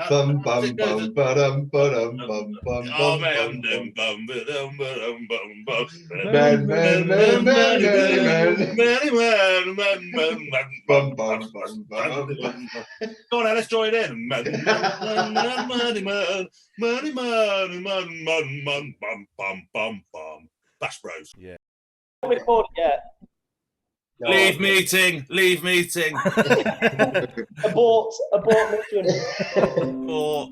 Bum bum bum ba-dum ba-dum bum bum Oh, bum mate, bum bum. bum. Man, man, man, man, man, man. Bum bum bum bum bum. Go on, let's join in. Money, man, bum, bum, bum, bum. Bash Bros. Yeah. Not recorded yet. No, Leave meeting. Abort mission. Or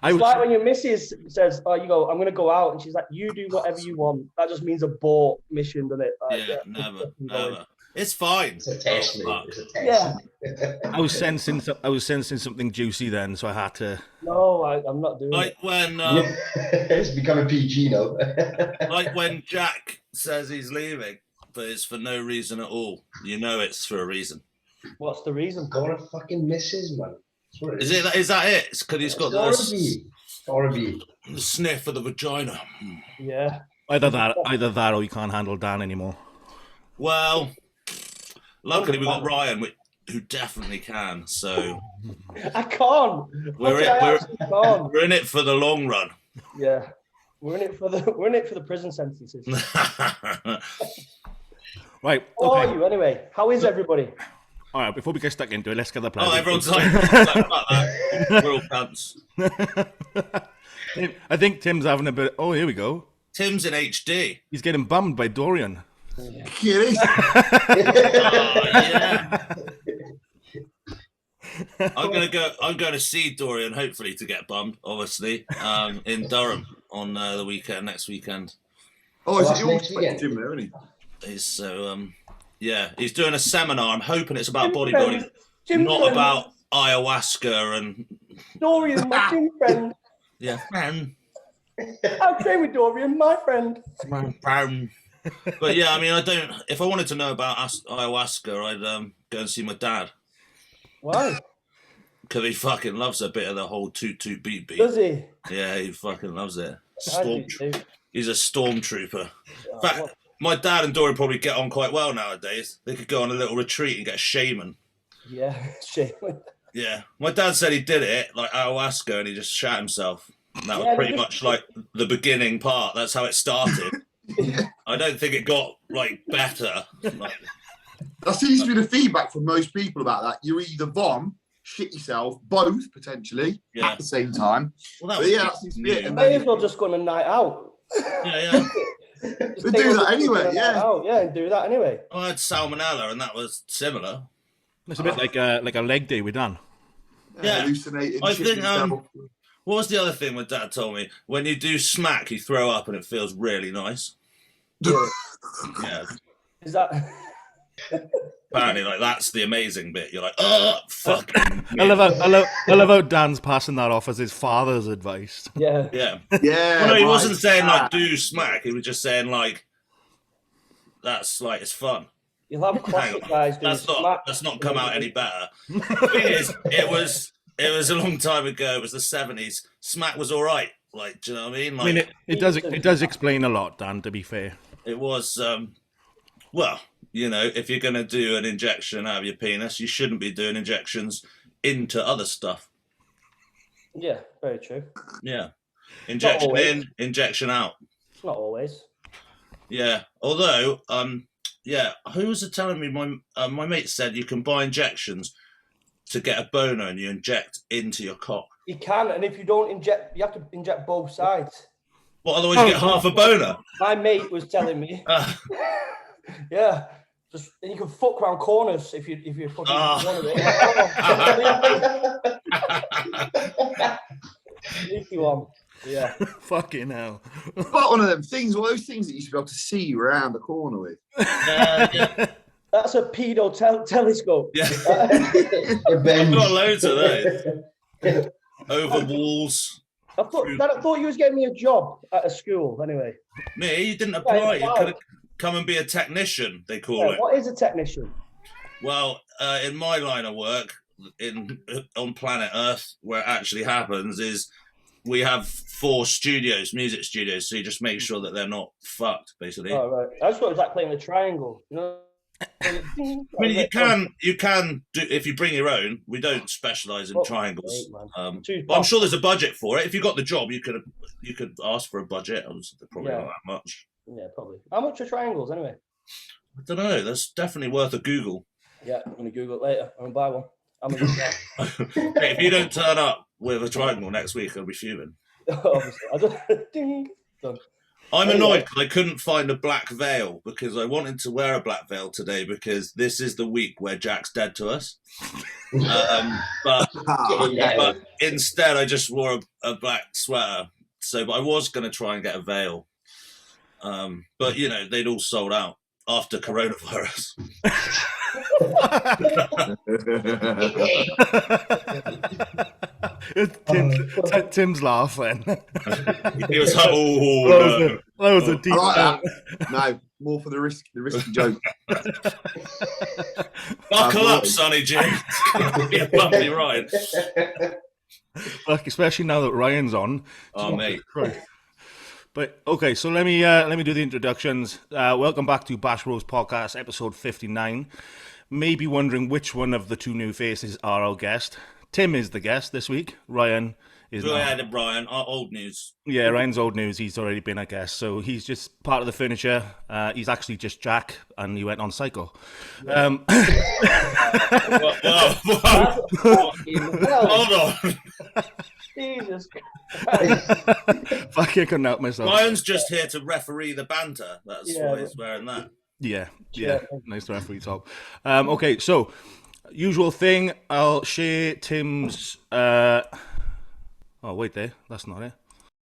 I It's was, like when your missus says, "Oh, you go, I'm going to go out," and she's like, "You do whatever you want." That just means abort mission, doesn't it? Like, yeah, never. It's fine. It's a test, mate. It's a test. Yeah. I was sensing something juicy then, so I had to. No, I'm not doing Like it. when, It's becoming PG now. like when Jack says he's leaving, but it's for no reason at all. You know, it's for a reason. What's the reason? Got a fucking missus, man. That's what it Is it? Is that it? It's because he's got the the sniff of the vagina. Yeah. Either that, or you can't handle Dan anymore. Well, luckily we got Ryan, who definitely can. So I can't. we're in it for the long run. Yeah. We're in it for the prison sentences. Right. How Okay. are you anyway? How is everybody? All right. Before we get stuck into it, let's get the plan. Oh, everyone's like, fuck that. We're all cunts. I think Tim's having a bit. Oh, here we go. Tim's in HD. He's getting bummed by Dorian. Kidding? Oh, yeah. I'm going to see Dorian, hopefully, to get bummed, obviously, in Durham on the next weekend. Oh, is That's it your next weekend. Jim there, isn't he? He's so yeah, he's doing a seminar. I'm hoping it's about bodybuilding, Jim not friend. about ayahuasca and Dorian, my Jim friend. yeah, friend. I train with Dorian, my friend. But yeah, I mean, if I wanted to know about ayahuasca, I'd go and see my dad. Why? Because he fucking loves a bit of the whole toot toot beat beat. Does he? Yeah, he fucking loves it. I do too. He's a stormtrooper. Oh, In fact, my dad and Dorian probably get on quite well nowadays. They could go on a little retreat and get a shaman. Yeah, shame. Yeah, my dad said he did it like ayahuasca and he just shat himself. And that was Yeah, pretty just- much like the beginning part. That's how it started. I don't think it got like better. Like, That seems to be the feedback from most people about that. You either vom, shit yourself, both potentially Yeah. at the same time. well, that But was yeah, that seems to be it. new. And May then as well just go on a night out. Yeah. Just They take do one that of anyway, on a night yeah. out, yeah, and do that anyway. I had salmonella and that was similar. It's a bit like a leg day with Dan. Yeah. hallucinating. I shit think, yourself. What was the other thing my dad told me? When you do smack, you throw up and it feels really nice. Yeah. Is that? Apparently, like that's the amazing bit. You're like, oh, fucking. I love how Dan's passing that off as his father's advice. Yeah. Yeah. Yeah. Well, no, he right. wasn't saying like do smack. He was just saying like that's like it's fun. You'll have classic guys doing That's not come out any better. The thing is, it was a long time ago. It was the 70s. Smack was all right. Like, do you know what I mean? Like, I mean, it does explain a lot, Dan. To be fair, it was. Well, you know, if you're gonna do an injection out of your penis, you shouldn't be doing injections into other stuff. Yeah, very true. Yeah, injection always. in, injection out. Not always. Yeah, although, yeah, who was it telling me? My mate said you can buy injections to get a boner and you inject into your cock. You can, and if you don't inject, you have to inject both sides. Well, otherwise you get half a boner. My mate was telling me. Uh, Yeah. Just and you can fuck around corners if you're fucking one of it. Sneaky one. Yeah. fucking hell. But one of them things, one of those things that you should be able to see around the corner with. yeah. That's a pedo telescope. Yeah. I've got loads of those. Over walls. I thought you was getting me a job at a school anyway. Me, you didn't apply. You could have come and be a technician, they call it. What is a technician? Well, in my line of work, on planet Earth, where it actually happens, is we have 4 studios, music studios, so you just make sure that they're not fucked, basically. Oh, right. I just thought it was like playing a triangle, you know? I mean, you can do if you bring your own. We don't specialise in triangles, but I'm sure there's a budget for it. If you got the job, you could ask for a budget. Probably not that much. Yeah, probably. How much are triangles anyway? I don't know. That's definitely worth a Google. Yeah, I'm gonna Google it later. I'm gonna buy one. Hey, if you don't turn up with a triangle next week, I'll be fuming. Obviously, I just ding. Done. I'm annoyed because I couldn't find a black veil because I wanted to wear a black veil today because this is the week where Jack's dead to us. But instead, I just wore a black sweater. But I was going to try and get a veil. But, they'd all sold out after coronavirus. Tim's laughing. He was like, "Oh, that was a deep." Like that. No, more for the risky joke. Buckle up, Sonny Jim. Be a bumpy ride. Like, especially now that Ryan's on. Oh, mate. But okay, so let me do the introductions. Welcome back to Bash Rose Podcast, episode 59. Maybe wondering which one of the two new faces are our guest. Tim is the guest this week. Ryan is not. Ryan, our old news. Yeah, Ryan's old news. He's already been a guest, so he's just part of the furniture. He's actually just Jack, and he went on cycle. Whoa. Hold on. Jesus Christ. Fucking couldn't help myself. Ryan's just here to referee the banter. That's why he's wearing that. Yeah. Nice referee top. Okay, so usual thing. I'll share Tim's. Oh wait, that's not it.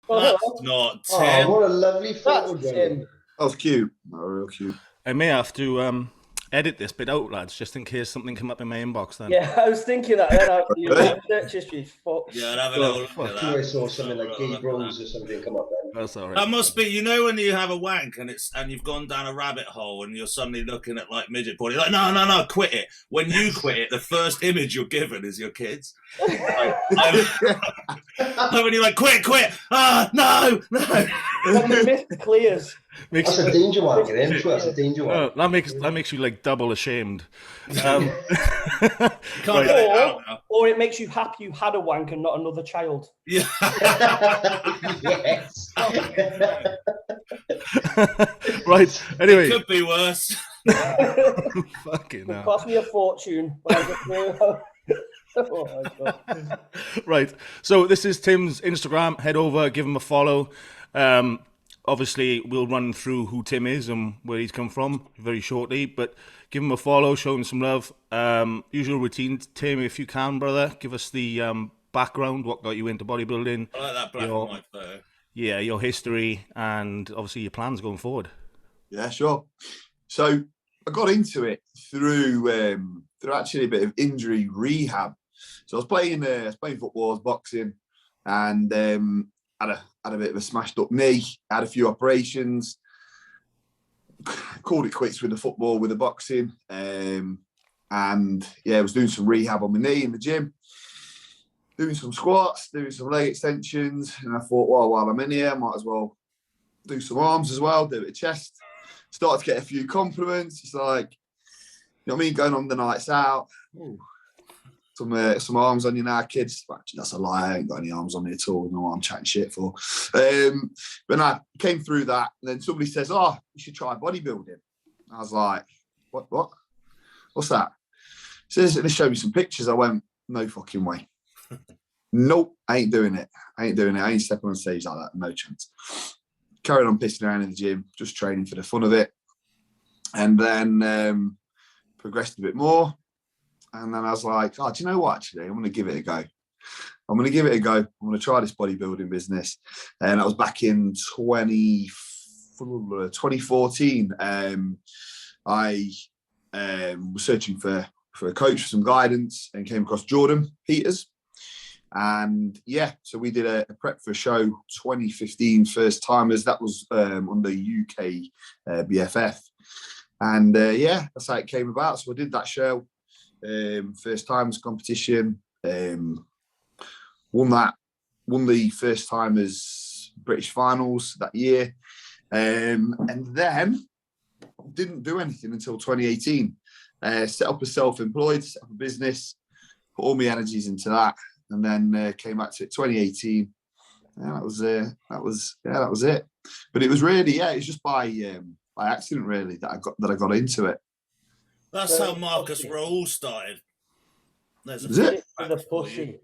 That's not Tim. Oh, what a lovely photo. Tim. That was cute. Real cute. I may have to edit this bit out, lads, just in case something come up in my inbox. Then. Yeah, I was thinking that. Then search history. Yeah, I'd have a little look at that. I saw something like Gay Bros or something come up then. That's all right. That must be, when you have a wank and you've gone down a rabbit hole and you're suddenly looking at like midget porn. You're like, no, quit it. When you quit it, the first image you're given is your kids. When you're like, quit. No. When the myth clears. That's a danger one. That's a danger one. That makes you like double ashamed. Can't get it out now. Or it makes you happy you had a wank and not another child. Yeah. Yes. Right. Anyway, it could be worse. Fucking hell. It cost me a fortune. Oh my God. Right. So this is Tim's Instagram. Head over, give him a follow. Obviously, we'll run through who Tim is and where he's come from very shortly, but give him a follow, show him some love. Usual routine, Tim, if you can, brother, give us the background, what got you into bodybuilding. I like that black and white photo. Yeah, your history and obviously your plans going forward. Yeah, sure. So I got into it through actually a bit of injury rehab. So I was playing football, I was boxing, and had a bit of a smashed up knee, had a few operations, called it quits with the football, with the boxing. And yeah, I was doing some rehab on my knee in the gym, doing some squats, doing some leg extensions. And I thought, well, while I'm in here, I might as well do some arms as well, do a bit of chest. Started to get a few compliments. It's like, you know what I mean? Going on the nights out. Ooh. Some arms on you now, kids. Actually, that's a lie. I ain't got any arms on me at all. No, I'm chatting shit for. But I came through that, and then somebody says, "Oh, you should try bodybuilding." I was like, "What? What's that?" So they showed me some pictures. I went, "No fucking way. Nope, I ain't doing it. I ain't stepping on stage like that. No chance." Carried on pissing around in the gym, just training for the fun of it, and then progressed a bit more. And then I was like, oh, do you know what, actually? I'm going to give it a go. I'm going to try this bodybuilding business. And I was back in 2014. I was searching for a coach, for some guidance, and came across Jordan Peters. And yeah, so we did a prep for a show, 2015 First Timers. That was on the UK BFF. And yeah, that's how it came about. So I did that show. First Timers competition, won the First Timers British finals that year, and then didn't do anything until 2018. Set up as self-employed, set up a business, put all my energies into that, and then came back to it 2018. Yeah, that was it. But it was really, it was just by accident really that I got into it. That's how Marcus Raoul started. There's Is it? The pussy.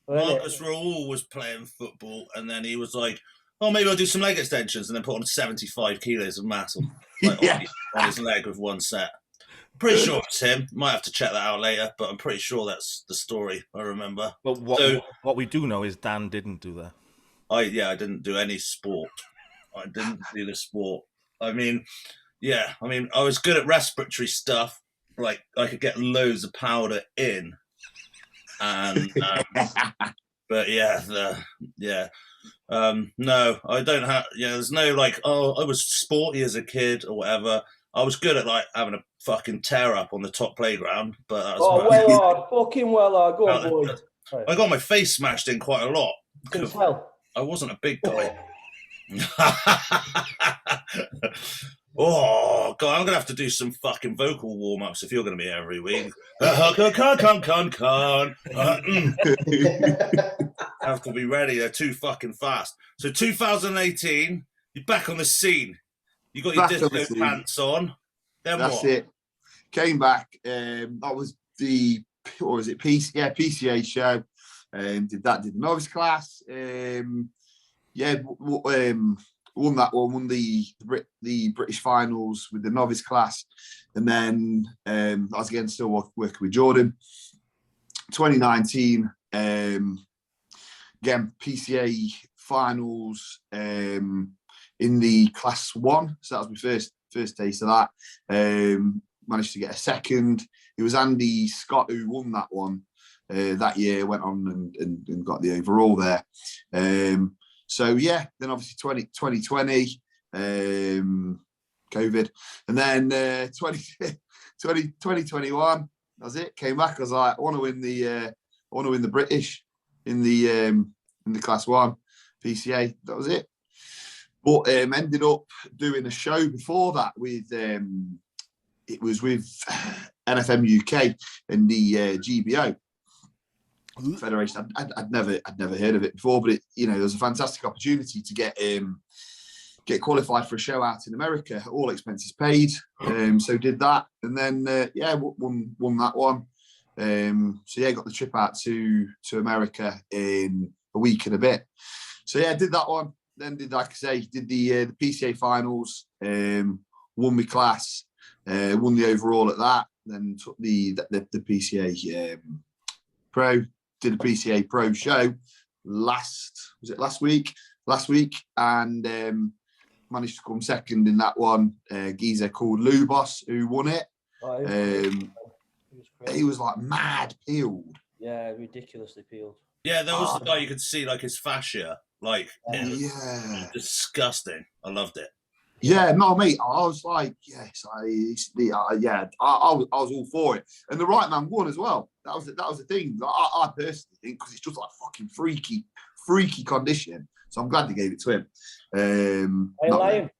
Marcus Raoul was playing football, and then he was like, "Oh, maybe I'll do some leg extensions," and then put on 75 kilos of mass on his leg with one set. I'm pretty sure it's him. Might have to check that out later, but I'm pretty sure that's the story I remember. But what we do know is Dan didn't do that. I didn't do any sport. I didn't do the sport. I mean, I was good at respiratory stuff. Like, I could get loads of powder in. And, but no, I don't have, there's no like, I was sporty as a kid or whatever. I was good at like having a fucking tear up on the top playground, but that was fucking well hard. Go on, boy. I got my face smashed in quite a lot. Can tell. I wasn't a big guy. Oh God, I'm gonna have to do some fucking vocal warm ups if you're gonna be here every week. Have to be ready. They're too fucking fast. So 2018, you're back on the scene. You got your disco pants on. Then that's what? it. Came back. That was the PCA show. Did the novice class. Won that one. Won the British finals with the novice class, and then I was again still working with Jordan. 2019, again PCA finals in the class 1. So that was my first taste of that. Managed to get a second. It was Andy Scott who won that one that year. Went on and got the overall there. So then obviously 2020, COVID, and then 2021. That's it. Came back. I was like, I want to win the British in the class 1 PCA. That was it. But ended up doing a show before that with it was with NFM UK and the GBO Federation. I'd never heard of it before, but it was a fantastic opportunity to get qualified for a show out in America, all expenses paid. So did that, and then won that one. Got the trip out to America in a week and a bit. So did that one. Then did, like I say, did the PCA finals. Won my class. Won the overall at that. Then took the PCA Pro. Did a PCA Pro show last week, and managed to come second in that one. Geezer called Lubos who won it. He was like mad peeled. Yeah, ridiculously peeled. Yeah, that was the guy you could see like his fascia, like disgusting. I loved it. Yeah, no, mate. I was like, yes, I was all for it, and the right man won as well. That was the thing. I personally think because it's just like fucking freaky condition. So I'm glad they gave it to him. Are you lying?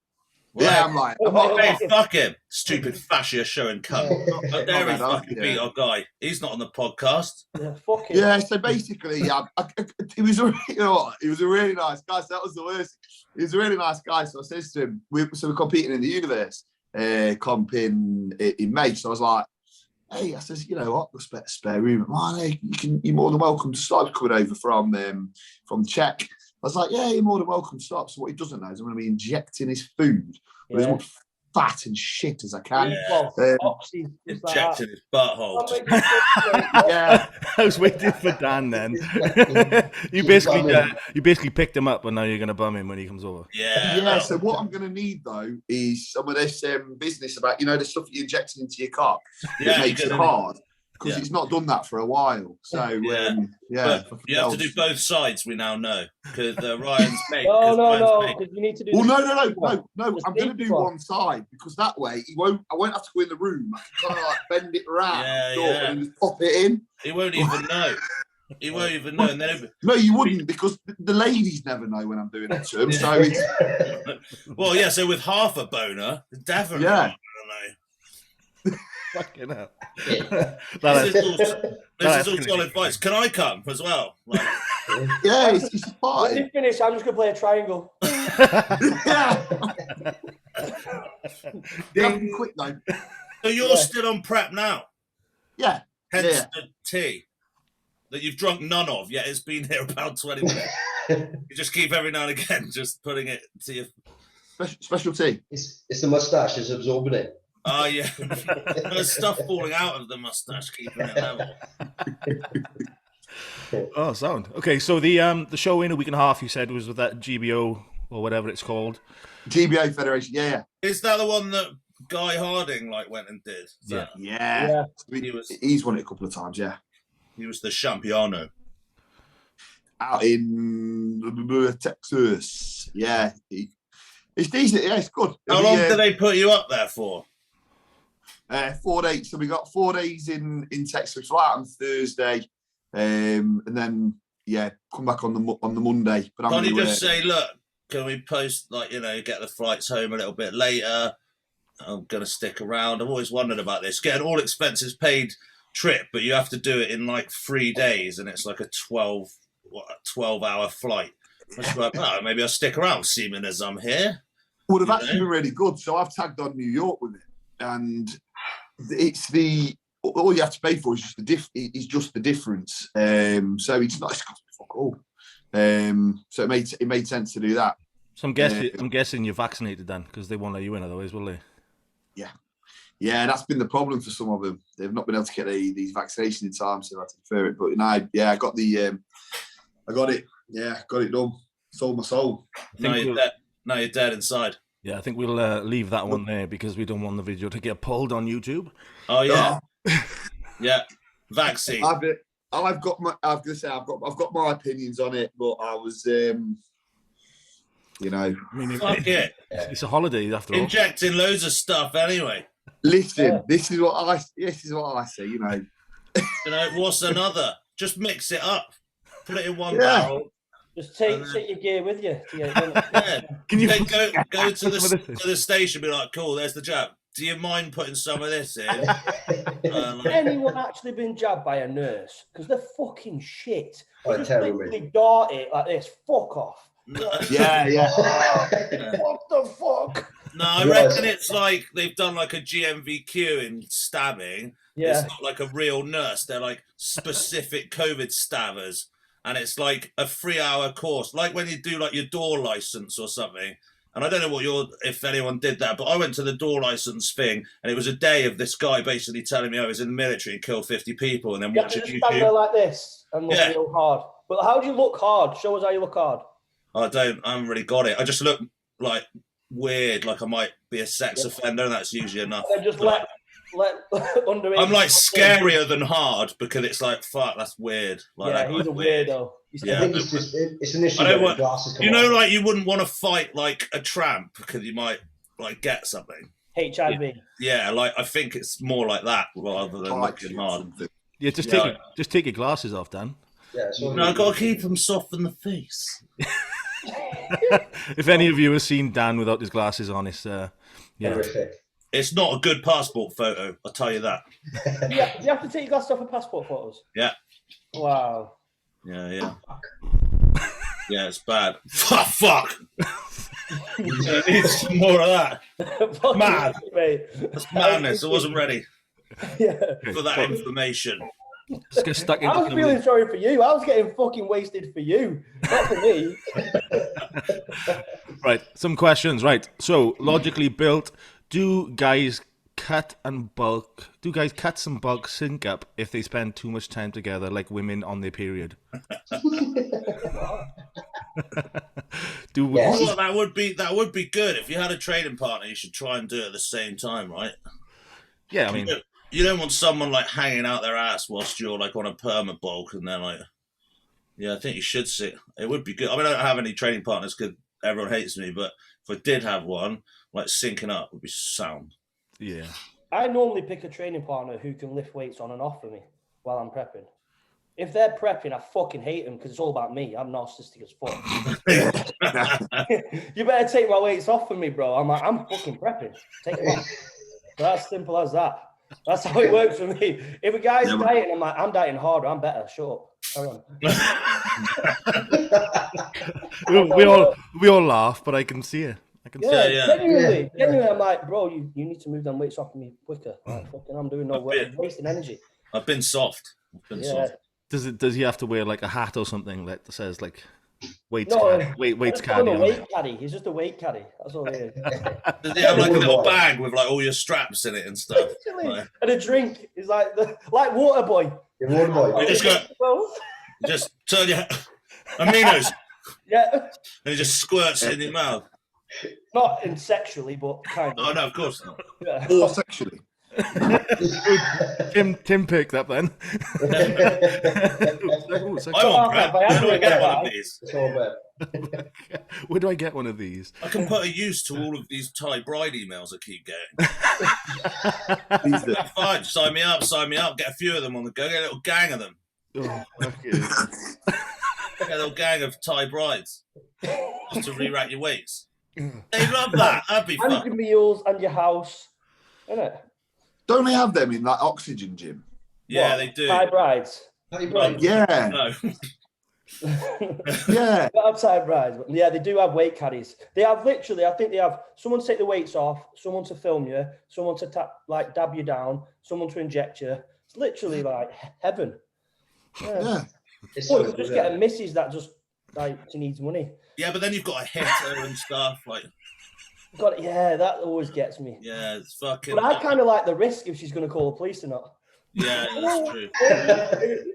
Yeah, I'm lying. Hey, fuck him, stupid fascia showing cunt. How dare he fucking beat our guy? He's not on the podcast. Yeah, fuck him. Yeah, so basically, he was a really nice guy. So that was the worst. He was a really nice guy. So I says to him, we're competing in the universe comp in May. So I was like, hey, I says, you know what, we'll spare room at mine. You're more than welcome to start coming over from Czech. I was like, yeah, you're more than welcome to stop. So what he doesn't know is I'm going to be injecting his food with as much fat and shit as I can. Injecting his butthole. Yeah. I was waiting for Dan then. You basically picked him up, but now you're going to bum him when he comes over. Yeah. So what I'm going to need though is some of this business about the stuff that you're injecting into your car. It makes it hard. Because he's not done that for a while. So, But you have to do both sides, we now know. Because Ryan's mate. No. Because you need to do no. I'm going to do one side because that way I won't have to go in the room. I can kind of like bend it around and just pop it in. He won't even know. He won't even know. And then no, you wouldn't because the ladies never know when I'm doing it to them. So it's... Well, so with half a boner, definitely. Yeah. Fucking hell. This is all solid advice. Can I come as well? Like, Yeah, it's a When party. you finish, I'm just gonna play a triangle. Yeah. You have to be quick though. so you're still on prep now? Yeah. Hence Yeah. the tea that you've drunk none of, yet it's been here about 20 minutes. You just keep every now and again just putting it to your... Special tea. It's the moustache is absorbing it. Oh, yeah. There's stuff falling out of the mustache, keeping it level. Oh, sound. Okay, so the show in a week and a half, you said, was with that GBO or whatever it's called. GBO Federation. Yeah. Is that the one that Guy Harding went and did? Is that- Yeah. He's won it a couple of times. Yeah. He was the champiano. Out in Texas. Yeah. It's decent. Yeah, it's good. How long did they put you up there for? 4 days. So we got 4 days in Texas. Fly out on Thursday, and then come back on the Monday. But Can't you just say, look, can we post get the flights home a little bit later? I'm gonna stick around. I've always wondered about this. Get an all expenses paid trip, but you have to do it in like 3 days, and it's like a 12-hour flight. I was like, oh, maybe I'll stick around, seeming as I'm here. Would have actually been really good. So I've tagged on New York with it, and it's all you have to pay for is just the difference. So it's not fuck all. So it made sense to do that. So I'm guessing you're vaccinated then, because they won't let you in otherwise, will they? Yeah, that's been the problem for some of them. They've not been able to get these vaccinations in time, so I had to defer it. But I got I got it. Yeah, got it done. Sold my soul. Now you're dead inside. Yeah, I think we'll leave that one there because we don't want the video to get pulled on YouTube. Oh yeah, yeah. Vaccine. I've got my opinions on it, but I was, I mean, Fuck it. It's a holiday after all. Injecting loads of stuff anyway. Listen, this is what I see. What's another? Just mix it up. Put it in one barrel. Just take your gear with you. Yeah. Can you then go to the station? Be like, cool. There's the jab. Do you mind putting some of this in? Has anyone actually been jabbed by a nurse? Because they're fucking shit. Oh, Just literally dart it like this. Fuck off. Yeah. What the fuck? No, I reckon it's like they've done like a GMVQ in stabbing. Yeah. It's not like a real nurse. They're like specific COVID stabbers. And it's like a 3-hour course, like when you do like your door license or something. And I don't know if anyone did that, but I went to the door license thing, and it was a day of this guy basically telling me I was in the military and killed 50 people, and then watching YouTube. Stand there like this and look real hard. But how do you look hard? Show us how you look hard. I haven't really got it. I just look like weird, like I might be a sex offender, and that's usually enough. And just let under it. I'm like scarier than hard because it's like, fuck, that's weird. Like, he's a weirdo. I think it's an issue with glasses. Like you wouldn't want to fight like a tramp because you might like get something. HIV. Yeah, like I think it's more like that rather than looking hard. Yeah, just take your glasses off, Dan. Yeah, I've got to keep them soft in the face. If any of you have seen Dan without his glasses on, it's horrific. It's not a good passport photo, I'll tell you that. Yeah, do you have to take your glasses off for passport photos? Yeah. Wow. Yeah. Yeah, it's bad. Fuck. I need some more of that. Mad. That's madness. I wasn't ready for that information. Let's get stuck into I was feeling sorry for you. I was getting fucking wasted for you, not for me. Right, some questions. Right, so logically built. Do guys cut and bulk sync up if they spend too much time together, like women on their period? Well, that would be good. If you had a training partner, you should try and do it at the same time, right? Yeah, I mean, you don't want someone like hanging out their ass whilst you're like on a perma bulk, and then like, yeah, I think you should sit. It would be good. I mean, I don't have any training partners because everyone hates me, but if I did have one, like syncing up would be sound. Yeah. I normally pick a training partner who can lift weights on and off for me while I'm prepping. If they're prepping, I fucking hate them because it's all about me. I'm narcissistic as fuck. You better take my weights off for me, bro. I'm fucking prepping. Take them off. That's simple as that. That's how it works for me. If a guy's dieting, I'm like, I'm dieting harder. I'm better. Shut up. Carry on. we all laugh, but I can see it. Genuinely, I'm like, bro, you need to move them weights off me quicker. Like, fucking, I'm doing no work, I'm wasting energy. I've been soft. Soft. Does he have to wear like a hat or something that says like weights weights caddy? A weight caddy. He's just a weight caddy. That's all it is. Does he have like a little bag with like all your straps in it and stuff? Like, and a drink. He's like water boy. Water boy. You just turn your aminos. Yeah. And it just squirts in your mouth. Not in sexually, but kind of. Oh no, of course not. Yeah. Or sexually. Tim picked that then. I want prep. Where do I get one of these? Where do I get one of these? I can put a use to all of these Thai bride emails I keep getting. Fine, sign me up. Get a few of them on the go. Get a little gang of them. Oh, Get a little gang of Thai brides just to re-rack your weights. They love that. That'd be fun. And your meals and your house, isn't it? Don't they have them in like Oxygen gym? Yeah, they do. Thai brides. Yeah. No. Yeah. They have Thai brides. But yeah, they do have weight caddies. They have literally, I think they have someone to take the weights off, someone to film you, someone to dab you down, someone to inject you. It's literally like heaven. Yeah. Or you just get a missus that just like she needs money. Yeah, but then you've got a hitter and stuff like. That always gets me. Yeah, it's fucking. But I kind of like the risk if she's going to call the police or not. Yeah, that's true.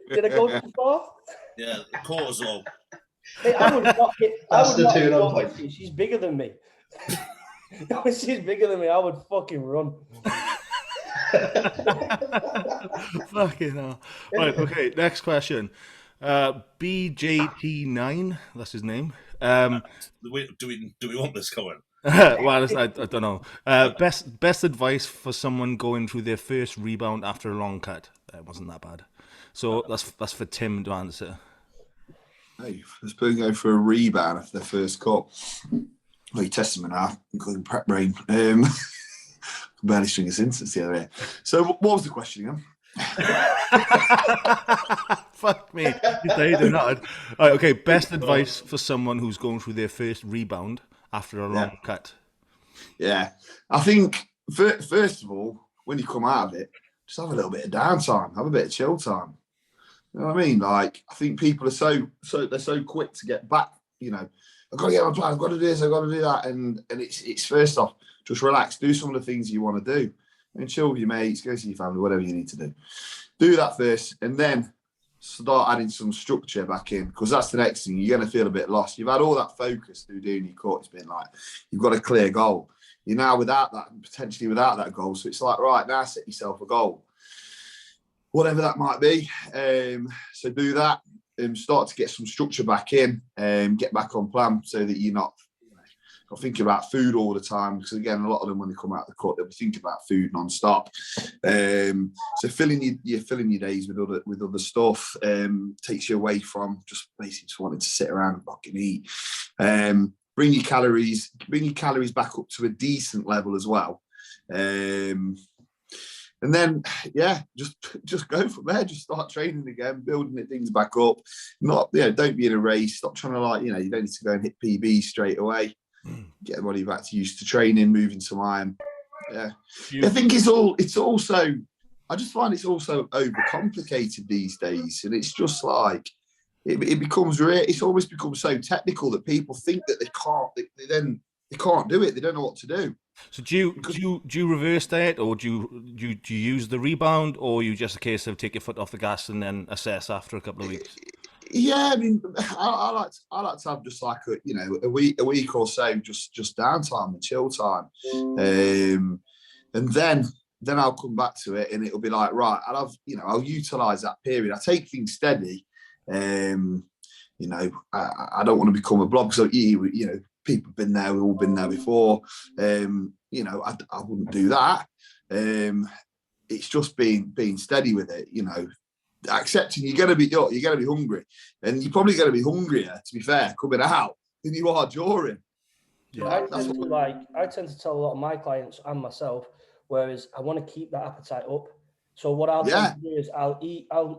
Did I go too far? Yeah, the cortisol. Hey, I would not hit. That's the tune on point. She's bigger than me. If she's bigger than me, I would fucking run. Fucking hell. Right, okay, next question. BJT9, that's his name. Do we want this going? Well, I don't know. Best advice for someone going through their first rebound after a long cut. It wasn't that bad. So that's for Tim to answer. Hey, let's go for a rebound after their first cut. Well, you test them now, including prep brain. Barely string a sentence the other day. So, what was the question again? Fuck me. You nod. Right, okay, best advice for someone who's going through their first rebound after a long cut. Yeah, I think first of all, when you come out of it, just have a little bit of downtime, have a bit of chill time. You know what I mean? Like, I think people are they're so quick to get back. You know, I've got to get my plan. I've got to do this. I've got to do that. And it's first off, just relax. Do some of the things you want to do, and chill with your mates. Go see your family. Whatever you need to do. Do that first, and then start adding some structure back in, because that's the next thing. You're going to feel a bit lost. You've had all that focus through doing your cut. It's been like you've got a clear goal. You're now potentially without that goal. So it's like, right, now set yourself a goal, whatever that might be. So do that and start to get some structure back in, get back on plan, so that you're not thinking about food all the time. Because again, a lot of them, when they come out of the cut, they'll be thinking about food non-stop. So filling your days with other stuff takes you away from just basically just wanting to sit around and fucking eat. Bring your calories back up to a decent level as well. And then, just go from there. Just start training again, building things back up. Don't be in a race. Stop trying to you don't need to go and hit PB straight away. Get the body back to used to training, moving some iron. Yeah, I think it's also. I just find it's also overcomplicated these days, and it's just like it becomes. It's almost become so technical that people think that they can't. They can't do it. They don't know what to do. So do you reverse diet, or do you use the rebound, or you just a case of take your foot off the gas and then assess after a couple of weeks? Yeah, I mean, I like to have just like a week or so, just downtime and chill time, and then I'll come back to it, and it'll be like, right, I'll utilize that period. I take things steady. I don't want to become a blob, because people have been there, we've all been there before. I wouldn't do that. It's just being steady with it, accepting you're going to be hungry, and you're probably going to be hungrier, to be fair, coming out than you are during. Yeah, I tend to tell a lot of my clients and myself, Whereas I want to keep that appetite up. So what I'll do is I'll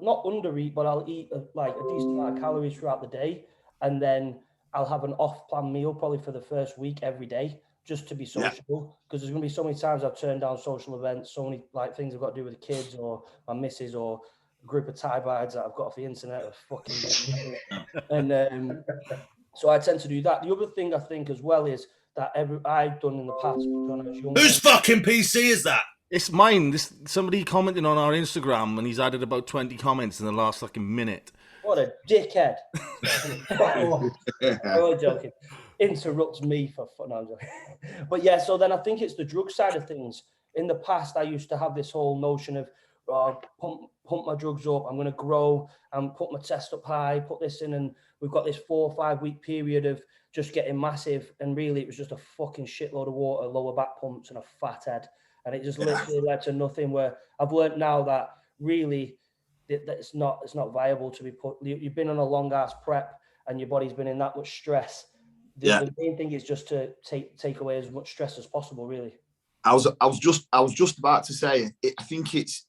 not undereat, but I'll eat like a decent amount of calories throughout the day. And then I'll have an off-plan meal probably for the first week every day, just to be sociable. Because there's going to be so many times I've turned down social events, so many like things I've got to do with the kids or my missus or a group of tie-bides that I've got off the internet of fucking and so I tend to do that. The other thing I think as well is that I've done in the past when I was younger. Whose fucking PC is that? It's mine. Somebody commented on our Instagram, and he's added about 20 comments in the last fucking minute. What a dickhead! I'm only joking. Interrupts me for fun. No, I'm joking. But yeah, so then I think it's the drug side of things. In the past, I used to have this whole notion of pump my drugs up. I'm going to grow and put my test up high. Put this in, and we've got this 4 or 5 week period of just getting massive. And really, it was just a fucking shitload of water, lower back pumps, and a fat head. And it just literally led to nothing. Where I've learned now that really that it's not viable to be put. You've been on a long ass prep, and your body's been in that much stress. The main thing is just to take away as much stress as possible. Really. I was just about to say I think it's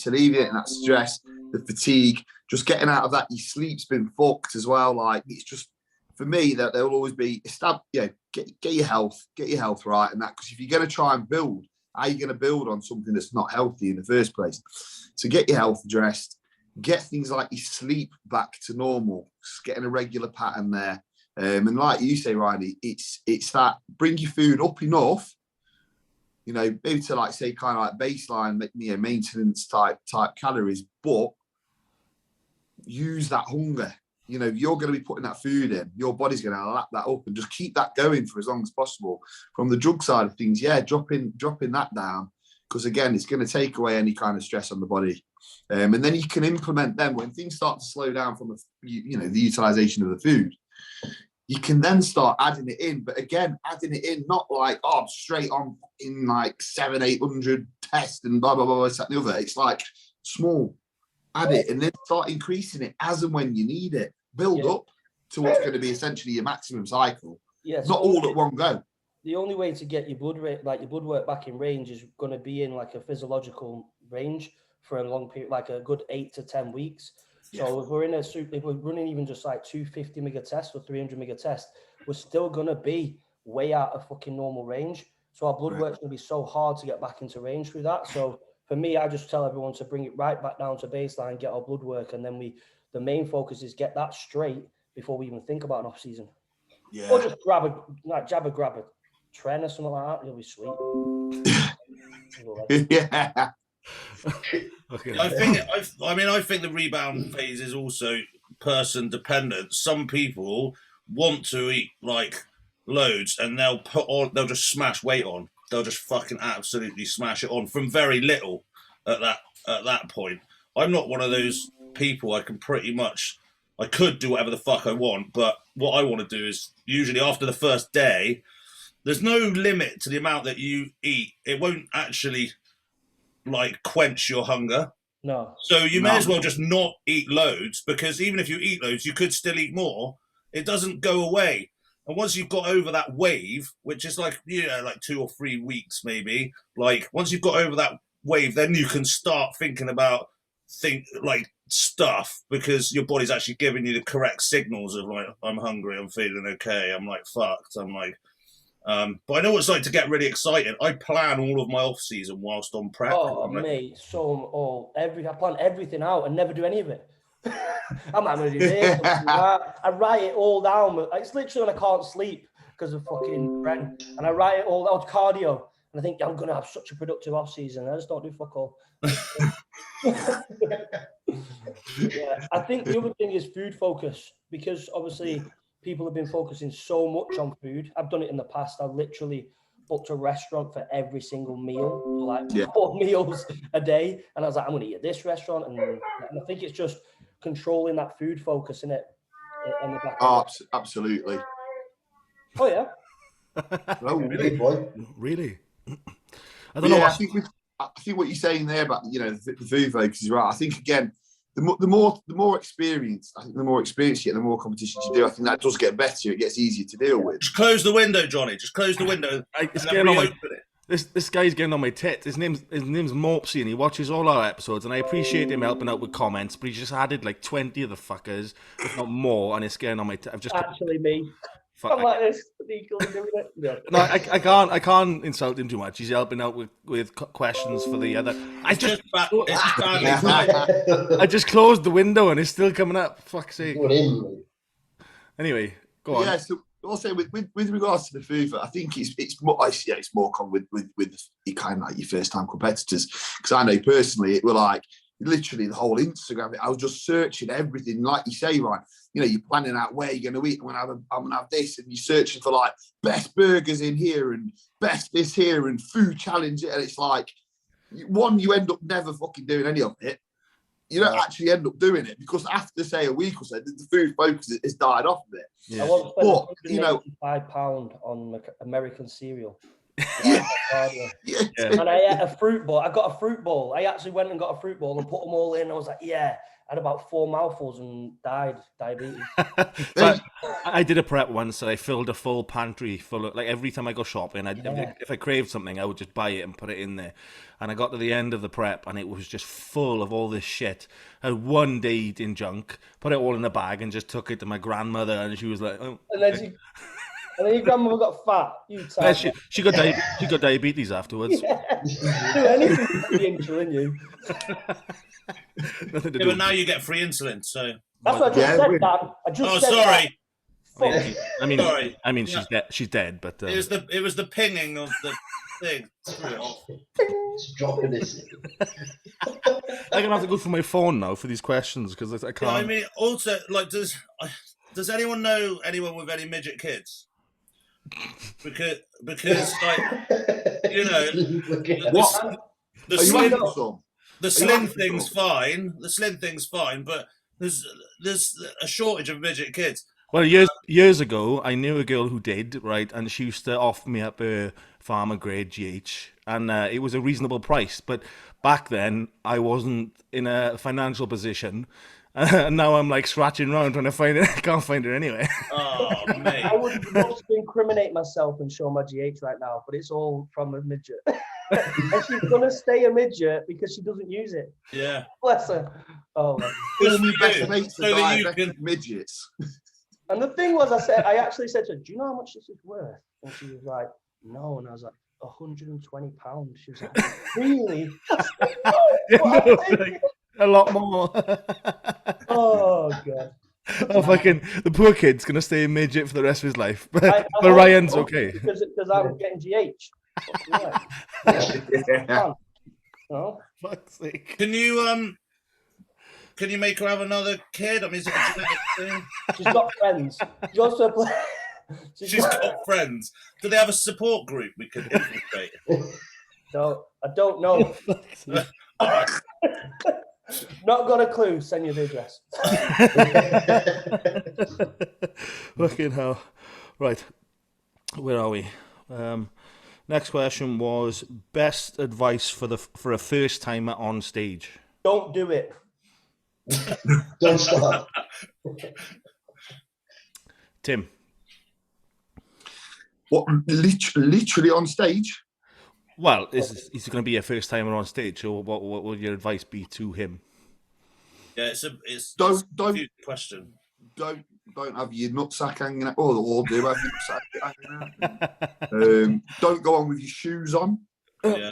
alleviating that stress, the fatigue, just getting out of that. Your sleep's been fucked as well. Like it's just for me that there will always be get your health right, and that because if you're going to try and build. How are you going to build on something that's not healthy in the first place? So get your health addressed, get things like your sleep back to normal, just getting a regular pattern there. And like you say, Rhino, it's that bring your food up enough, maybe to like say kind of like baseline, maintenance type calories, but use that hunger. You're going to be putting that food in, your body's going to lap that up and just keep that going for as long as possible. From the drug side of things, dropping that down, because again, it's going to take away any kind of stress on the body. And then you can implement them when things start to slow down from the utilization of the food. You can then start adding it in, but again, adding it in, not like, straight on in like 700-800 tests and blah, blah, blah, this, that, and the other. It's like small, add it and then start increasing it as and when you need it. Build up to what's going to be essentially your maximum cycle. Yes, not all at one go. The only way to get your blood rate, like your blood work back in range, is going to be in like a physiological range for a long period, like a good 8 to 10 weeks. So if we're running even just like 250 mega test or 300 mega test, we're still going to be way out of fucking normal range. So our blood work's going to be so hard to get back into range through that. So for me, I just tell everyone to bring it right back down to baseline, get our blood work, and then the main focus is get that straight before we even think about an off season. Yeah. Or just grab a tren or something like that. It'll be sweet. Yeah. Okay. I think the rebound phase is also person dependent. Some people want to eat like loads, and they'll just smash weight on. They'll just fucking absolutely smash it on from very little at that point. I'm not one of those people. I could do whatever the fuck I want, but what I want to do is usually after the first day, there's no limit to the amount that you eat. It won't actually like quench your hunger. No. So you may as well just not eat loads, because even if you eat loads, you could still eat more. It doesn't go away. And once you've got over that wave, which is like 2 or 3 weeks maybe, like once you've got over that wave, then you can start thinking about stuff, because your body's actually giving you the correct signals of like, I'm hungry, I'm feeling okay, I'm like fucked, I'm like but I know what it's like to get really excited. I plan all of my off season whilst on prep. Mate, I plan everything out and never do any of it. I'm not going to do this. I write it all down. It's literally when I can't sleep because of fucking Ren, and I write it all out, cardio, and I think I'm going to have such a productive off season. I just don't do fuck all. Yeah, I think the other thing is food focus, because obviously people have been focusing so much on food. I've done it in the past. I've literally booked a restaurant for every single meal, like 4 meals a day. And I was like, I'm going to eat at this restaurant. And I think it's just controlling that food focus in it. In the back absolutely. Oh, yeah. Oh, really, boy? Really? I don't know. I think what you're saying there about, the food focus is right. I think, again, the more experience, I think the more experience you get, the more competitions you do, I think that does get better. It gets easier to deal with. Just close the window, Johnny. Just close the window. It's getting This guy's getting on my tits. His name's Mopsy, and he watches all our episodes, and I appreciate him helping out with comments, but he just added like 20 of the fuckers, if not more, and it's getting on my tits. I've just Actually, me. fuck, I'm like this, sneakily doing it. Yeah. no, I can't insult him too much. He's helping out with questions for the other. I just closed the window and it's still coming up. Fuck's sake. Going in, mate. Anyway, go on. Yeah, so also with regards to the food, I think it's more common with your kind of like your first time competitors, because I know personally it were like literally the whole Instagram. I was just searching everything, like you say, right? You know, you're planning out where you're going to eat. I'm gonna have this, and you're searching for like best burgers in here and best this here and food challenge, and it's like you end up never fucking doing any of it. You don't actually end up doing it because after, say, a week or so, the food focus has died off a bit. Yeah. I once spent But, you know, £185 on American cereal. Yeah. Yeah. And I ate a fruit bowl. I got a fruit bowl. I actually went and got a fruit bowl and put them all in. I was like, yeah. I had about 4 mouthfuls and died diabetes. But I did a prep once, so I filled a full pantry full of, like, every time I go shopping, if I craved something, I would just buy it and put it in there. And I got to the end of the prep, and it was just full of all this shit. I had one day eating junk, put it all in a bag, and just took it to my grandmother, and she was like, "Oh." And then your grandmother got fat. You Yeah, she got diabetes afterwards. Yeah. Do anything for the insulin, you. Nothing to Yeah, do. but now you get free insulin, so. That's what I just said, Dan. I just said sorry. that. Fuck. I mean, Yeah. she's dead, but It was the pinging of the thing. It's dropping this. I'm gonna have to go for my phone now for these questions because I can't. Yeah, I mean, also, like, does anyone know anyone with any midget kids? Because like, you know, the slim thing's fine. The slim thing's fine, but there's a shortage of midget kids. Well, years ago, I knew a girl who did, right, and she used to offer me up a farmer grade GH, and it was a reasonable price. But back then, I wasn't in a financial position, and now I'm like scratching around trying to find it. I can't find it anyway. Oh, mate. I would love to incriminate myself and show my GH right now, but it's all from a midget. And she's going to stay a midget because she doesn't use it. Yeah. Bless her. Oh, man. So that you can midgets. And the thing was, I actually said to her, do you know how much this is worth? And she was like, no. And I was like, £120. She was like, really? A lot more. Oh, God. Oh, fucking, the poor kid's going to stay a midget for the rest of his life. But Ryan's okay. Because I'm getting GH. Oh, fuck's sake. Can you make her have another kid? I mean, is it a genetic thing? she's got friends. She also plays. She's got friends. Do they have a support group we could infiltrate? No, I don't know. Not got a clue. Send you the address. Fucking hell. Right. Where are we? Next question was best advice for a first timer on stage. Don't do it. Don't start. Tim. What, literally on stage? Well, is going to be a first timer on stage, or what would your advice be to him? Yeah, it's Don't a huge question. Don't have your nutsack hanging out. Or do have your nutsack hanging out. Don't go on with your shoes on. Yeah.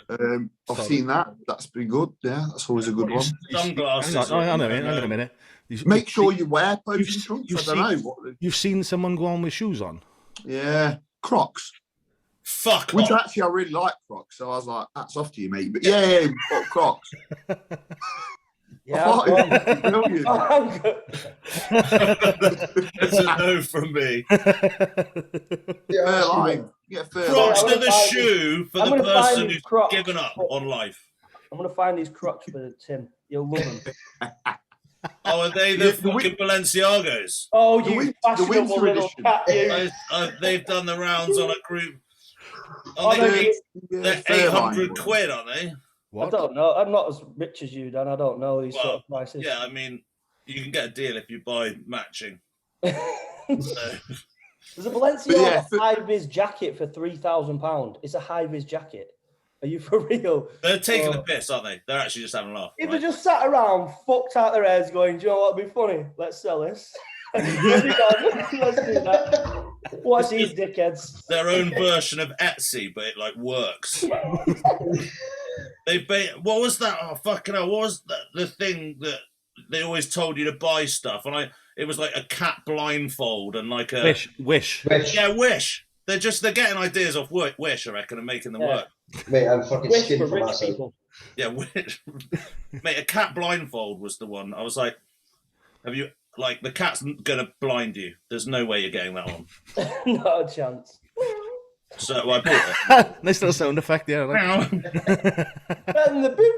I've seen that. That's been good. Yeah, that's always a good one. Sunglasses. Hang on a minute. Make sure you wear posing trunks. I don't know. You've seen someone go on with shoes on? Yeah. Crocs. Fuck Which off. actually I really like Crocs. So I was like, that's off to you, mate. But yeah, Crocs. Yeah, Brilliant. It's a no from me. Fair line. Yeah, fair Crocs line. are the shoe for the person who's Crocs. given up on life. I'm going to find these Crocs for Tim. You'll love them. Oh, are they the fucking Balenciagos? Oh, The you winter fashionable little edition. cat, you. They've done the rounds on a group. Oh, They're 800 quid, aren't they? I don't know. I'm not as rich as you, Dan. I don't know these sort of prices. Yeah, I mean, you can get a deal if you buy matching. There's a Balenciaga high-vis jacket for £3,000. It's a high-vis jacket. Are you for real? They're taking the Oh. piss, aren't they? They're actually just having a laugh. If right? they just sat around, fucked out their heads, going, do you know what would be funny? Let's sell this. Let's do that. Watch these dickheads. Their own version of Etsy, but it like works. What was that? Oh fucking hell! What was the thing that they always told you to buy stuff? And it was like a cat blindfold and like a Wish. Yeah, Wish. They're getting ideas off Wish, I reckon, and making them work. Mate, I'm fucking Wish skin for for rich myself. people. Yeah, Wish. Mate, a cat blindfold was the one. I was like, have you like the cat's gonna blind you? There's no way you're getting that on. Not a chance. So I bought it. Nice little sound effect, yeah. And the boop,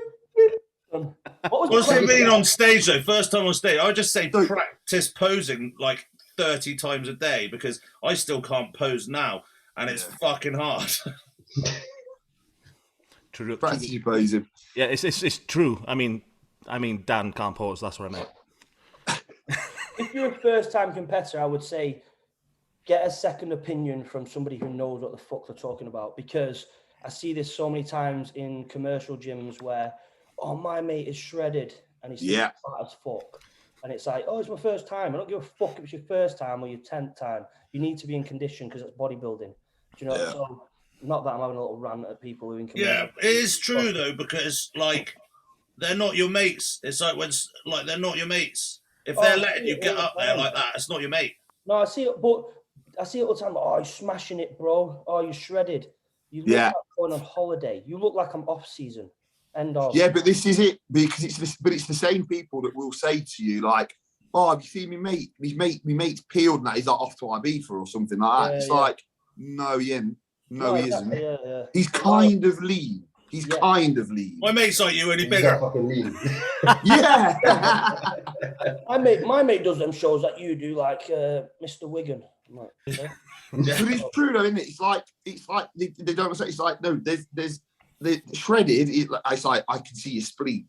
boop. What does it mean on stage though? First time on stage, I would just say practice posing like 30 times a day because I still can't pose now, and it's fucking hard. True. Practice your posing. Yeah, it's true. I mean, Dan can't pose. That's what I meant. If you're a first-time competitor, I would say get a second opinion from somebody who knows what the fuck they're talking about, because I see this so many times in commercial gyms where, oh, my mate is shredded and he's fat as fuck. And it's like, oh, it's my first time. I don't give a fuck if it's your first time or your 10th time. You need to be in condition because it's bodybuilding. Do you know? Yeah. So, not that I'm having a little rant at people who in Yeah, it is true though, because like they're not your mates. It's like they're not your mates. If they're letting you get up there like that, it's not your mate. No, I see it, but I see it all the time. Oh, you're smashing it, bro. Oh, you're shredded. You look like going on holiday. You look like I'm off season. End of. Yeah, but this is it, because it's the same people that will say to you like, "Oh, have you seen me mate? My mate's peeled and that he's like off to Ibiza or something like that." It's like, no, he isn't. No, he isn't. Yeah. He's kind of lean. He's kind of lean. My mate's like you, only He's bigger. not fucking lean. Yeah. My mate does them shows that you do, like Mr. Wigan. I'm like, okay. But it's true though, isn't it? It's like they don't say. It's like no, there's the shredded. It's like I can see your spleen.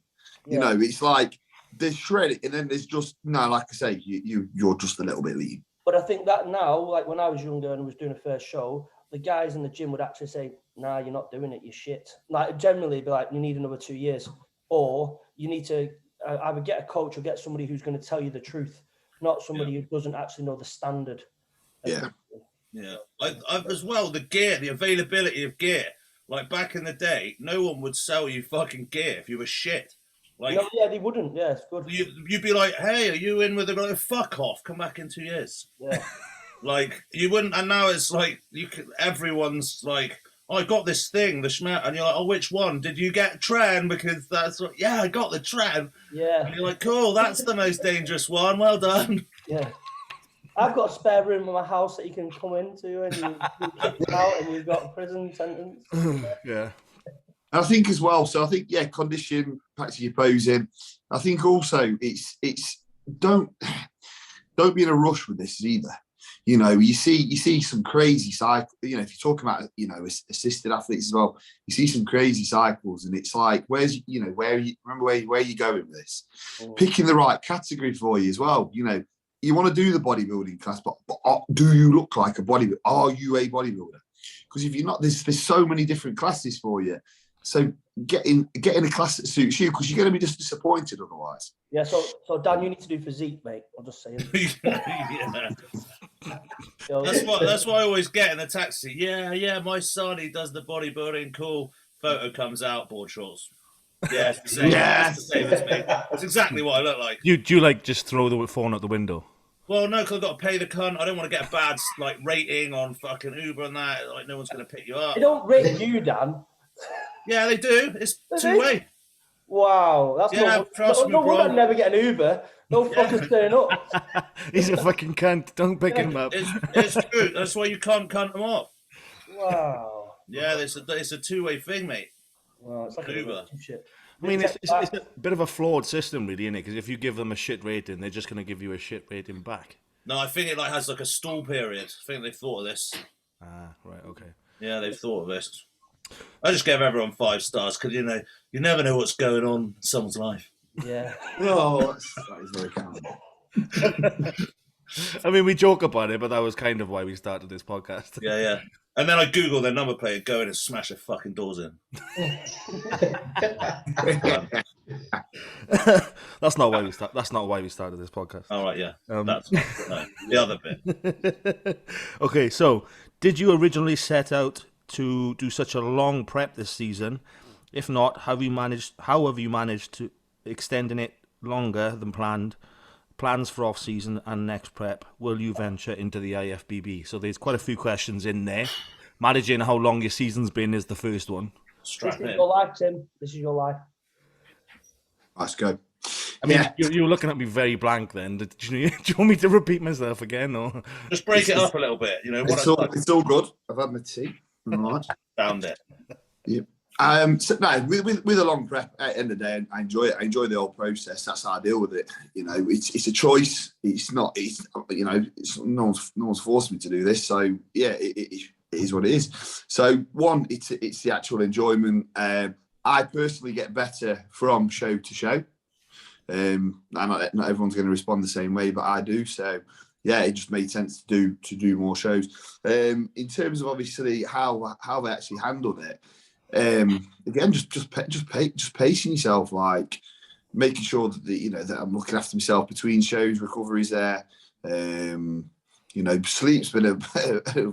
You know, it's like there's shredded, and then there's just like I say, you're just a little bit lean. But I think that now, like when I was younger and was doing a first show, the guys in the gym would actually say, "Nah, you're not doing it. You're shit." Like generally, be like, "You need another 2 years, or you need to either get a coach or get somebody who's going to tell you the truth, not somebody who doesn't actually know the standard." Yeah. Yeah, I've as well, the gear, the availability of gear. Like back in the day, no one would sell you fucking gear if you were shit. Like, No, yeah, they wouldn't. Yeah, it's good. You'd be like, "Hey, are you in with the like, fuck off? Come back in 2 years." Yeah. Like you wouldn't, and now it's like everyone's like, "Oh, I got this thing, the schmat," and you're like, "Oh, which one? Did you get Tren? Because that's what." Yeah, I got the Tren. Yeah. And you're like, "Cool, that's the most dangerous one. Well done." Yeah. I've got a spare room in my house that you can come into and you kick out and you've got a prison sentence. Yeah. And I think as well. So I think condition, practice your posing. I think also it's don't be in a rush with this either. You know, you see some crazy cycle. You know, if you're talking about assisted athletes as well, you see some crazy cycles, and it's like, where you going with this? Picking the right category for you as well. You know, you want to do the bodybuilding class, but do you look like a bodybuilder? Are you a bodybuilder? Because if you're not, there's so many different classes for you. So get in a class that suits you, because you're going to be just disappointed otherwise. Yeah, so Dan, you need to do physique, mate. I'll just say it. Yeah. That's what I always get in the taxi. Yeah, my son, he does the bodybuilding. Cool. Photo comes out, board shorts. Yeah, it's the same. Yes. It's the same as me. That's exactly what I look like. Do you like just throw the phone out the window? Well, no, because I've got to pay the cunt. I don't want to get a bad like rating on fucking Uber and that. Like, no one's going to pick you up. They don't rate you, Dan. Yeah, they do. It's two-way. Wow, that's no wonder I never get an Uber. No fucking turn up. He's a fucking cunt. Don't pick him up. It's true. That's why you can't cunt them off. Wow. Yeah, it's a two-way thing, mate. Wow, it's like Uber. Shit. I mean, it's a bit of a flawed system, really, isn't it? Because if you give them a shit rating, they're just going to give you a shit rating back. No, I think it like has like a stall period. I think they've thought of this. Ah, right, okay. Yeah, they've thought of this. I just gave everyone 5 stars because you never know what's going on in someone's life. Yeah. Oh, that is very kind. I mean, we joke about it, but that was kind of why we started this podcast. Yeah. And then I Google their number plate and go in and smash their fucking doors in. That's not why we start. That's not why we started this podcast. All right, yeah. That's no, the other bit. Okay, so did you originally set out to do such a long prep this season? If not, how have you managed to extending it longer than planned? Plans for off-season and next prep? Will you venture into the IFBB? So there's quite a few questions in there. Managing how long your season's been is the first one. This is your life, Tim. This is your life. Let's go. I mean, you were looking at me very blank then. Do you want me to repeat myself again? Or just break it up a little bit. You know, it's all good. I've had my tea. All right. Found it. Yep. So no, with a long prep, at the end of the day, I enjoy it. I enjoy the whole process. That's how I deal with it. You know, it's a choice. It's not. It's, you know, no one's forced me to do this. So yeah, it is what it is. So one, it's the actual enjoyment. I personally get better from show to show. Not everyone's going to respond the same way, but I do. So yeah, it just made sense to do more shows. In terms of obviously how I actually handled it. Again, just pacing yourself, like making sure that that I'm looking after myself between shows, recovery's there. Sleep's been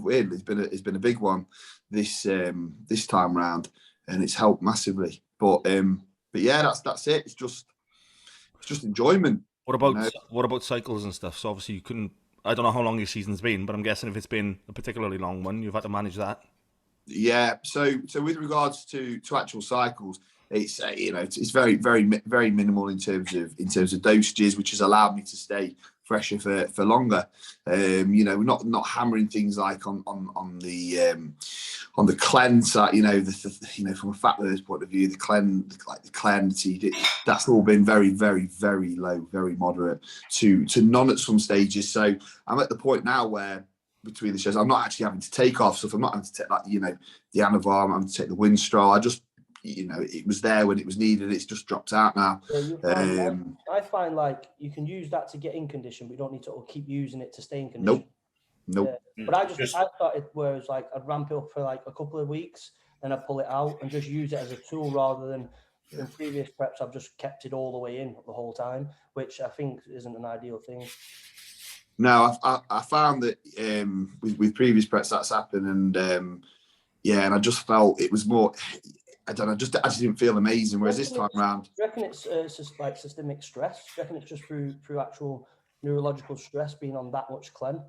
weirdly it's been a big one this time round, and it's helped massively. But yeah, that's it. It's just enjoyment. What about cycles and stuff? So obviously you couldn't. I don't know how long your season's been, but I'm guessing if it's been a particularly long one, you've had to manage that. Yeah, so with regards to actual cycles, it's it's very very very minimal in terms of dosages, which has allowed me to stay fresher for longer. We're not hammering things like on the cleanse side. From a fat loss point of view, the cleanse, that's all been very very very low, very moderate to none at some stages. So I'm at the point now where, between the shows, I'm not actually having to take off. So if I'm not having to take the Anavar, I'm having to take the Winstrol. I just, it was there when it was needed. It's just dropped out now. Yeah, I find like you can use that to get in condition, but you don't need to keep using it to stay in condition. Nope. Yeah. But I started where it's like I'd ramp it up for like a couple of weeks, then I'd pull it out and just use it as a tool rather than in previous preps. I've just kept it all the way in the whole time, which I think isn't an ideal thing. No, I found that with previous preps that's happened, and and I just felt it was more. I don't know, I just didn't feel amazing. Whereas this time around, do you reckon it's just like systemic stress? Do you reckon it's just through actual neurological stress being on that much clen?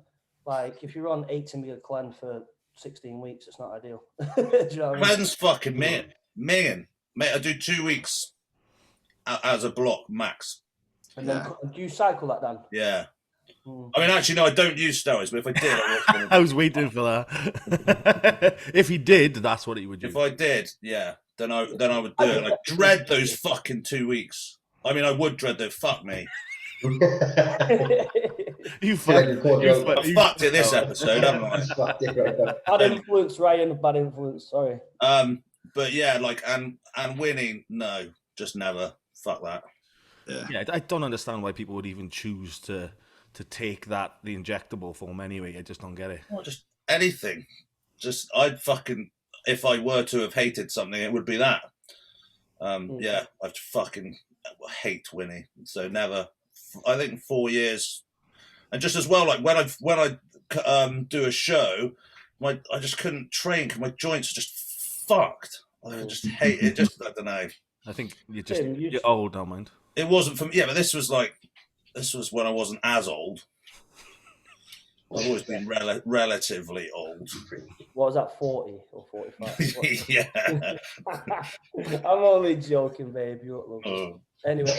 Like if you're on 8 mg clen for 16 weeks, it's not ideal. Do you know what I mean? Clen's fucking mate. I do 2 weeks as a block max. And then do you cycle that, Dan? Yeah. I mean, actually, no, I don't use steroids, but if I did, I was waiting for that. If he did, that's what he would do. If I did, yeah, then I would do it. I dread those fucking 2 weeks. I mean, I would dread those. Fuck me. You fucked it this episode, haven't I? Bad influence, Ryan. Bad influence. Sorry. But yeah, like and winning, no, just never. Fuck that. Yeah, I don't understand why people would even choose to take the injectable form anyway. I just don't get it. Well, just anything. I'd fucking, if I were to have hated something, it would be that. Yeah, I'd fucking hate winning. So never. I think 4 years, and just as well, like when I do a show, I just couldn't train because my joints are just fucked. I just hate it. Just I don't know. I think you're old, don't mind. It wasn't for me. Yeah, but this was when I wasn't as old. I've always been relatively old. What was that, 40 or 45? Yeah. I'm only joking, babe. You look lovely. Anyway,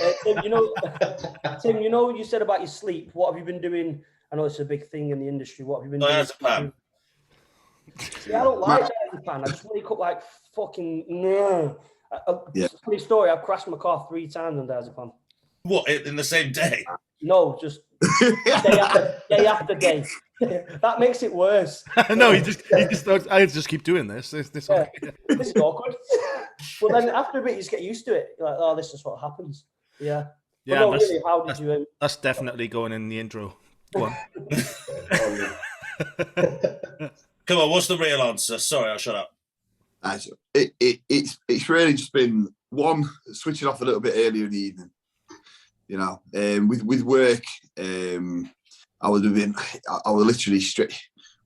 Tim, you said about your sleep. What have you been doing? I know it's a big thing in the industry. What have you been doing? Diazepam. See, I don't like diazepam. I just wake up like fucking. Funny story. I've crashed my car 3 times on diazepam. What, in the same day? No, just day after day. That makes it worse. No, he just I just keep doing this. This is awkward. Well, then after a bit, you just get used to it. You're like, oh, this is what happens. Yeah. Yeah. No, really, how did you? That's definitely going in the intro. Go on. Come on, what's the real answer? Sorry, I'll shut up. It's really just been one, switching off a little bit earlier in the evening. You know, with work, I was literally straight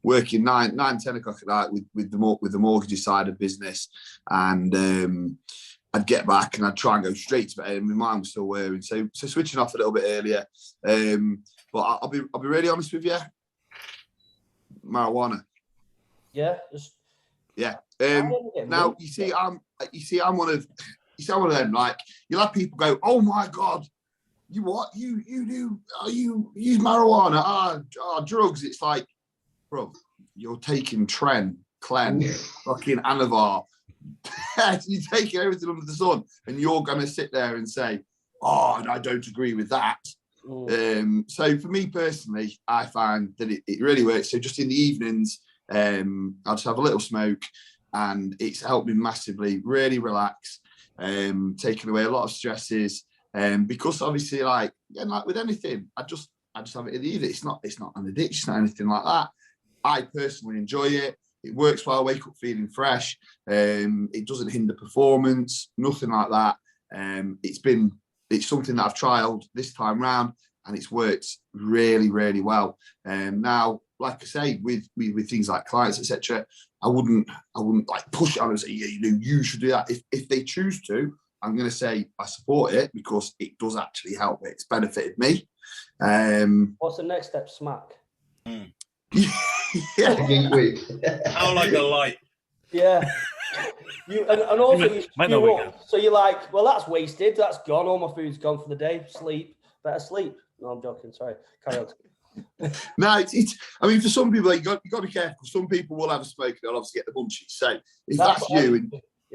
working 9, 10 o'clock at night with the mortgage side of business, and I'd get back and I'd try and go straight to bed, and my mind was still wearing. So switching off a little bit earlier. But I'll be really honest with you. Marijuana. Yeah. Yeah. Now you see, I'm one of them. Like, you'll have people go, "Oh my God, you what? You do? You use marijuana? Drugs?" It's like, bro, you're taking Tren, Clen, fucking Anavar. You're taking everything under the sun, and you're gonna sit there and say, "Oh, I don't agree with that." So for me personally, I find that it really works. So just in the evenings, I'll just have a little smoke, and it's helped me massively, really relax, taking away a lot of stresses. Because obviously, like with anything, I just have it in the evening. It's not an addiction or anything like that. I personally enjoy it. It works while I wake up feeling fresh. It doesn't hinder performance, nothing like that. It's something that I've trialed this time round, and it's worked really, really well. Now, like I say, with things like clients, etc., I wouldn't like push it on and say, yeah, you should do that. If they choose to, I'm going to say I support it because it does actually help me. It's benefited me. What's the next step? Smack. Yeah. How like a light. Yeah. And also you might not wake up. So you're like, well, that's wasted. That's gone. All my food's gone for the day. Sleep. Better sleep. No, I'm joking. Sorry. Carry on. No, it's. I mean, for some people, you got to be careful. Some people will have a smoke and they'll obviously get the munchies. So if that's you,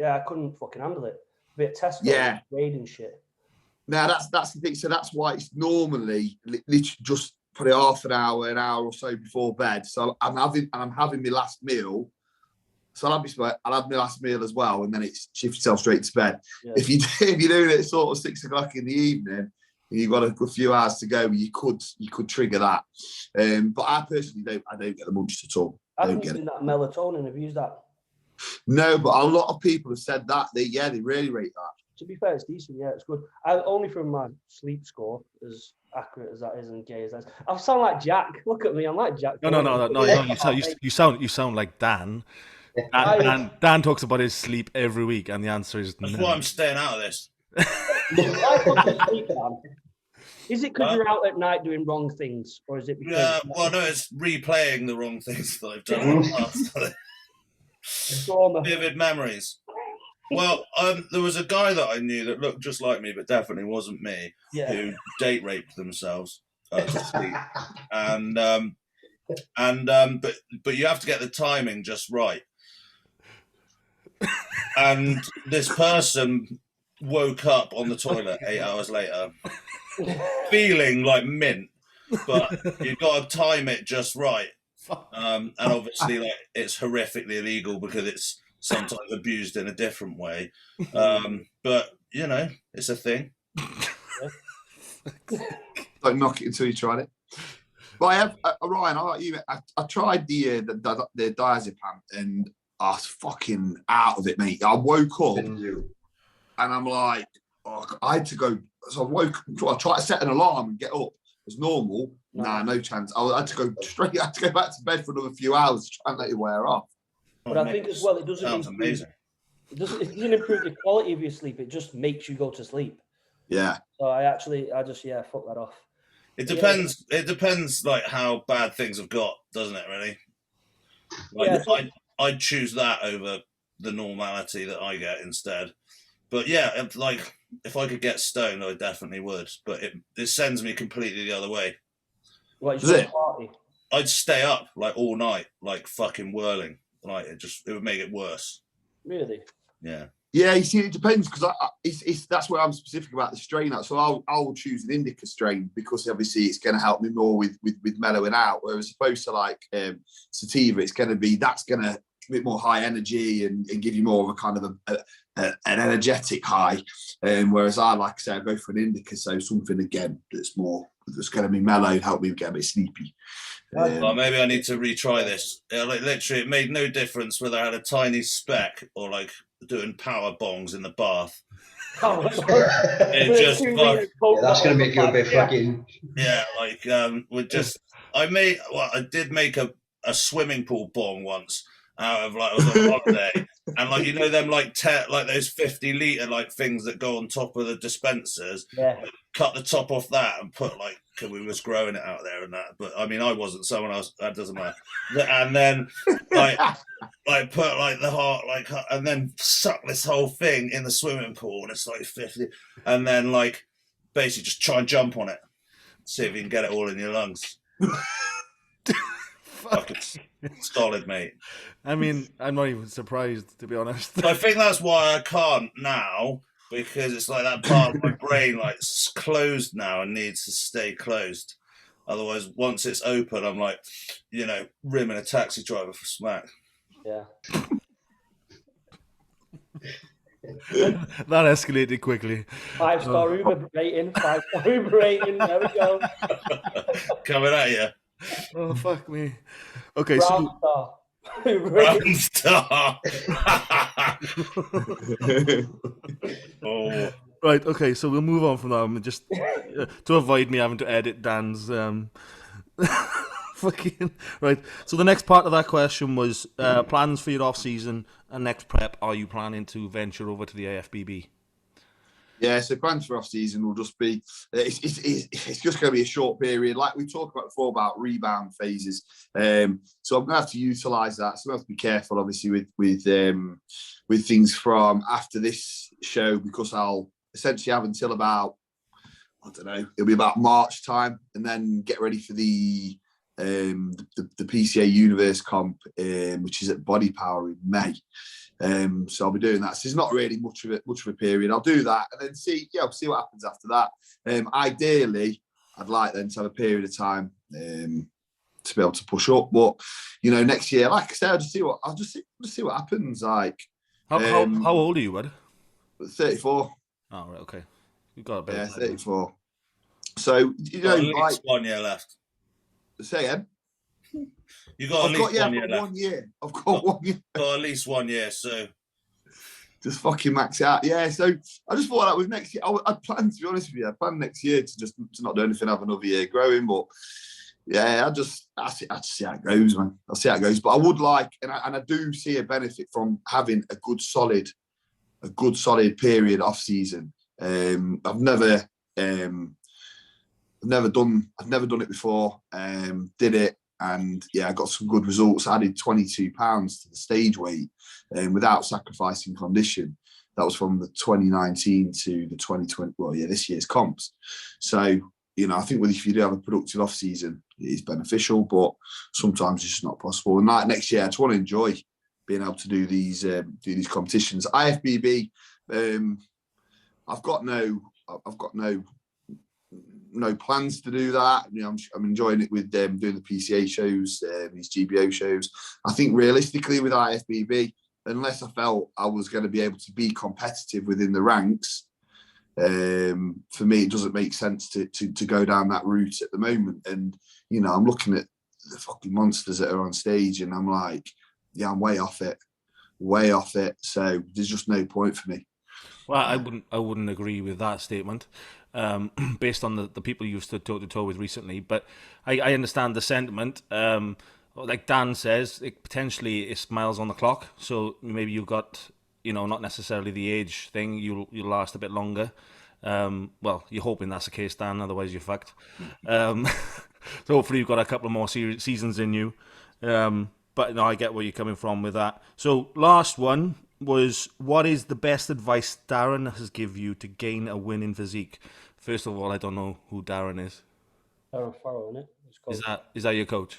I couldn't fucking handle it. A bit of Tesco, yeah, raid and shit. Now that's the thing. So that's why it's normally literally just put it half an hour or so before bed. So I'm having my last meal. So I'll have my last meal as well, and then it's shift yourself straight to bed. Yeah. If you're doing it sort of 6 o'clock in the evening, and you've got a few hours to go, you could trigger that. But I personally don't get the munchies at all. I haven't used that melatonin. Have you used that? No, but a lot of people have said that. They really rate that. To be fair, it's decent. Yeah, it's good. Only from my sleep score, as accurate as that is and gay as that is. I sound like Jack. Look at me. I'm like Jack. No. You sound like Dan. Dan talks about his sleep every week, and the answer is that's why I'm staying out of this. Is it because you're out at night doing wrong things, or is it because? Yeah, well, no, it's replaying the wrong things that I've done in the past. Vivid memories. Well, there was a guy that I knew that looked just like me, but definitely wasn't me, who date raped themselves to sleep, but you have to get the timing just right. And this person woke up on the toilet 8 hours later, feeling like mint, but you've got to time it just right. And obviously, like, it's horrifically illegal because it's sometimes abused in a different way. But you know, it's a thing. Don't knock it until you tried it. But I have Ryan. I like you. I tried the diazepam, and I was fucking out of it, mate. I woke up and I'm like, I had to go. So I tried to set an alarm and get up as normal. Nah, no chance. I had to go straight. I had to go back to bed for another few hours to try and let it wear off. But I think as well, it doesn't improve. It doesn't improve the quality of your sleep. It just makes you go to sleep. Yeah. So I just fuck that off. It depends. Yeah. It depends, like, how bad things have got, doesn't it? Really. Like, I'd choose that over the normality that I get instead. But yeah, like, if I could get stoned, I definitely would. But it sends me completely the other way. What, is it? Party? I'd stay up like all night, like fucking whirling. Like it would make it worse. Really? Yeah. Yeah, you see, it depends because that's where I'm specific about the strain. So I'll choose an indica strain because obviously it's going to help me more with mellowing out. Whereas opposed to like sativa, that's going to a bit more high energy and give you more of a kind of an energetic high. Whereas I, like I say, I go for an indica, so something again that's more that's going to be mellow and help me get a bit sleepy. Well, maybe I need to retry this. Like literally, it made no difference whether I had a tiny speck or like doing power bongs in the bath. It just Yeah, that's going to make you a bit fucking... Yeah, like I did make a swimming pool bong once out of like I was on holiday, and like them like those 50-litre like things that go on top of the dispensers. Yeah. Like, cut the top off that and put like, because we was growing it out there and that. But I mean, I wasn't. Someone else. That doesn't matter. And then like put like the heart and then suck this whole thing in the swimming pool, and it's like 50, and then like basically just try and jump on it, see if you can get it all in your lungs. Fucking solid, mate. I mean, I'm not even surprised, to be honest. I think that's why I can't now, because it's like that part of my brain like it's closed now and needs to stay closed. Otherwise, once it's open, I'm like, rimming a taxi driver for smack. Yeah. That escalated quickly. 5-star Uber rating. 5-star Uber rating. There we go. Coming at you. Oh, fuck me. Okay, Brown so... star. Brown star. Oh. Right, okay, so we'll move on from that. And just to avoid me having to edit Dan's fucking... Right, so the next part of that question was plans for your off-season and next prep. Are you planning to venture over to the AFBB? Yeah, so plans for off-season will just be, it's just going to be a short period. Like we talked about before about rebound phases. So I'm going to have to utilise that. So I have to be careful, obviously, with things from after this show, because I'll essentially have until about, I don't know, it'll be about March time, and then get ready for the PCA Universe comp, which is at Body Power in May. So I'll be doing that. So it's not really much of a period. I'll do that and then see what happens after that. Ideally, I'd like then to have a period of time to be able to push up. But next year, like I said, I'll just see what happens. Like, how old are you, bud? 34. Oh, right, okay. You got a bit. Yeah, 34. So at least 1 year left. Say again. You got at least 1 year left. 1 year. I've got 1 year. Got at least 1 year, so just fucking max out. Yeah, so I just thought that was next year. I'd planned, to be honest with you, I planned next year to not do anything, have another year growing. But yeah, I'll see how it goes, man. I'll see how it goes. But I would like, and I do see a benefit from having a good solid period off season. I've never done it before. Did it. And yeah, I got some good results. I added 22 pounds to the stage weight without sacrificing condition. That was from the 2019 to the 2020. Well, yeah, this year's comps. So, I think if you do have a productive off season, it is beneficial, but sometimes it's just not possible. And like next year, I just want to enjoy being able to do these competitions. IFBB, I've got no plans to do that. I'm enjoying it with doing the PCA shows, these GBO shows. I think realistically with IFBB, unless I felt I was going to be able to be competitive within the ranks, for me it doesn't make sense to go down that route at the moment. And I'm looking at the fucking monsters that are on stage, and I'm like, yeah, I'm way off it. So there's just no point for me. Well, I wouldn't agree with that statement, based on the people you've stood toe to toe with recently. But I understand the sentiment. Like Dan says, it smiles on the clock. So maybe you've got, not necessarily the age thing. You'll last a bit longer. Well, you're hoping that's the case, Dan. Otherwise, you're fucked. So hopefully you've got a couple of more seasons in you. But no, I get where you're coming from with that. So last one was, what is the best advice Darren has given you to gain a win in physique? First of all, I don't know who Darren is. Darren Farrell, isn't it? Is that your coach?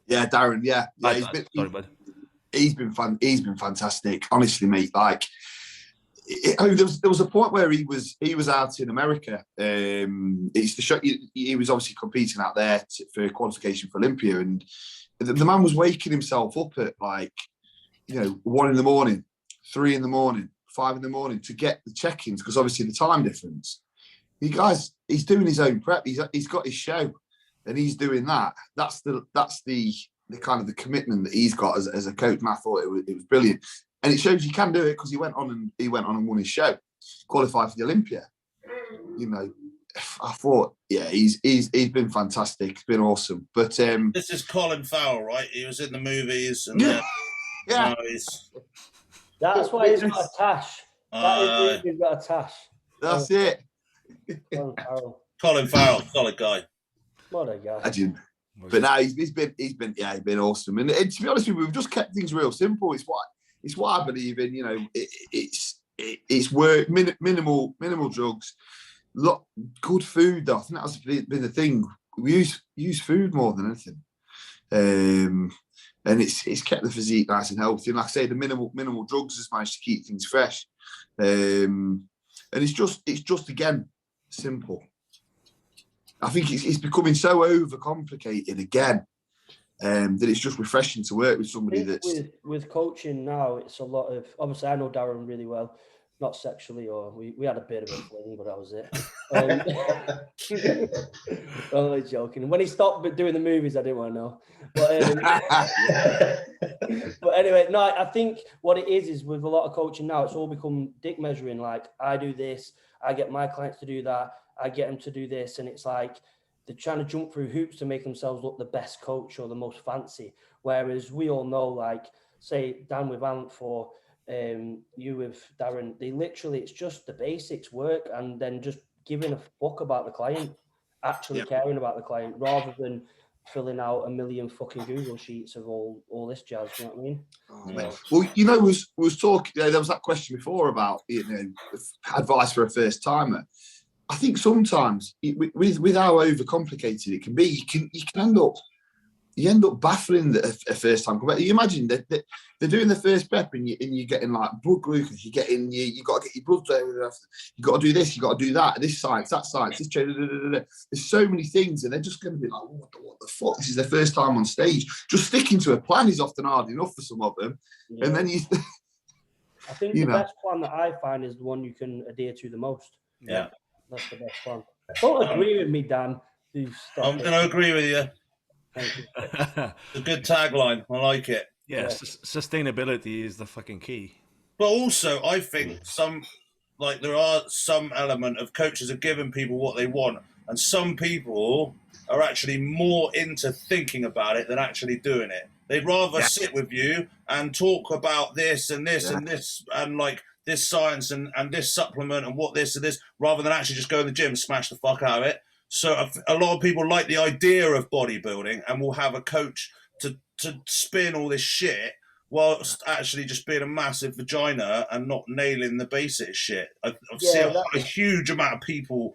Yeah, Darren. Yeah. Sorry, bud. He's been fantastic, honestly, mate. Like, there was a point where he was out in America. It's the show. He was obviously competing out there for qualification for Olympia, and the man was waking himself up at 1 a.m, 3 a.m, 5 a.m to get the check-ins, because obviously the time difference. he's doing his own prep. He's got his show, and he's doing that. That's the kind of the commitment that he's got as a coach. And I thought it was brilliant, and it shows you can do it because he went on and won his show, qualified for the Olympia. You know, I thought, yeah, he's been fantastic. It's been awesome. But this is Colin Farrell, right? He was in the movies, and yeah. That's why he's got a tash. He's got a tash. That's it. Colin Farrell, solid guy. What a guy. Imagine. But now he's been awesome. And to be honest with you, we've just kept things real simple. It's what I believe in. You know, it's work, minimal drugs, good food. Though I think that's been the thing. We use food more than anything, and it's kept the physique nice and healthy. And like I say, the minimal drugs has managed to keep things fresh. And it's just again simple. I think it's becoming so overcomplicated again that it's just refreshing to work with somebody that's with coaching now. It's a lot of, obviously I know Darren really well, not sexually, or we had a bit of a fling, but that was it. I'm only joking. When he stopped doing the movies, I didn't want to know. But anyway, no, I think what it is with a lot of coaching now, it's all become dick measuring. Like, I do this, I get my clients to do that, I get them to do this, and it's like they're trying to jump through hoops to make themselves look the best coach or the most fancy. Whereas we all know, like, say, Dan with Ant for you with Darren, they literally, it's just the basics work, and then just giving a fuck about the client, actually caring about the client, rather than filling out a million fucking Google sheets of all this jazz. You know what I mean? Oh, well, you know, was talking. There was that question before about, you know, advice for a first timer. I think sometimes with how overcomplicated it can be, you end up baffling a first time. You imagine that they're doing the first prep and you're getting like blood glucose. You got to get your blood there. You got to do this. You got to do that. This science, that science. This change. There's so many things, and they're just going to be like, what the fuck? This is their first time on stage. Just sticking to a plan is often hard enough for some of them, and then you. I think the best plan that I find is the one you can adhere to the most. Yeah. That's the best one. Don't agree with me, Dan. I'm going to agree with you. Thank you. It's a good tagline. I like it. Yes, sustainability is the fucking key. But also, I think there are some element of coaches are giving people what they want, and some people are actually more into thinking about it than actually doing it. They'd rather sit with you and talk about this and this and this and like this science and this supplement and what this and this, rather than actually just go in the gym and smash the fuck out of it. So a lot of people like the idea of bodybuilding and will have a coach to spin all this shit whilst actually just being a massive vagina and not nailing the basic shit. I've seen a huge amount of people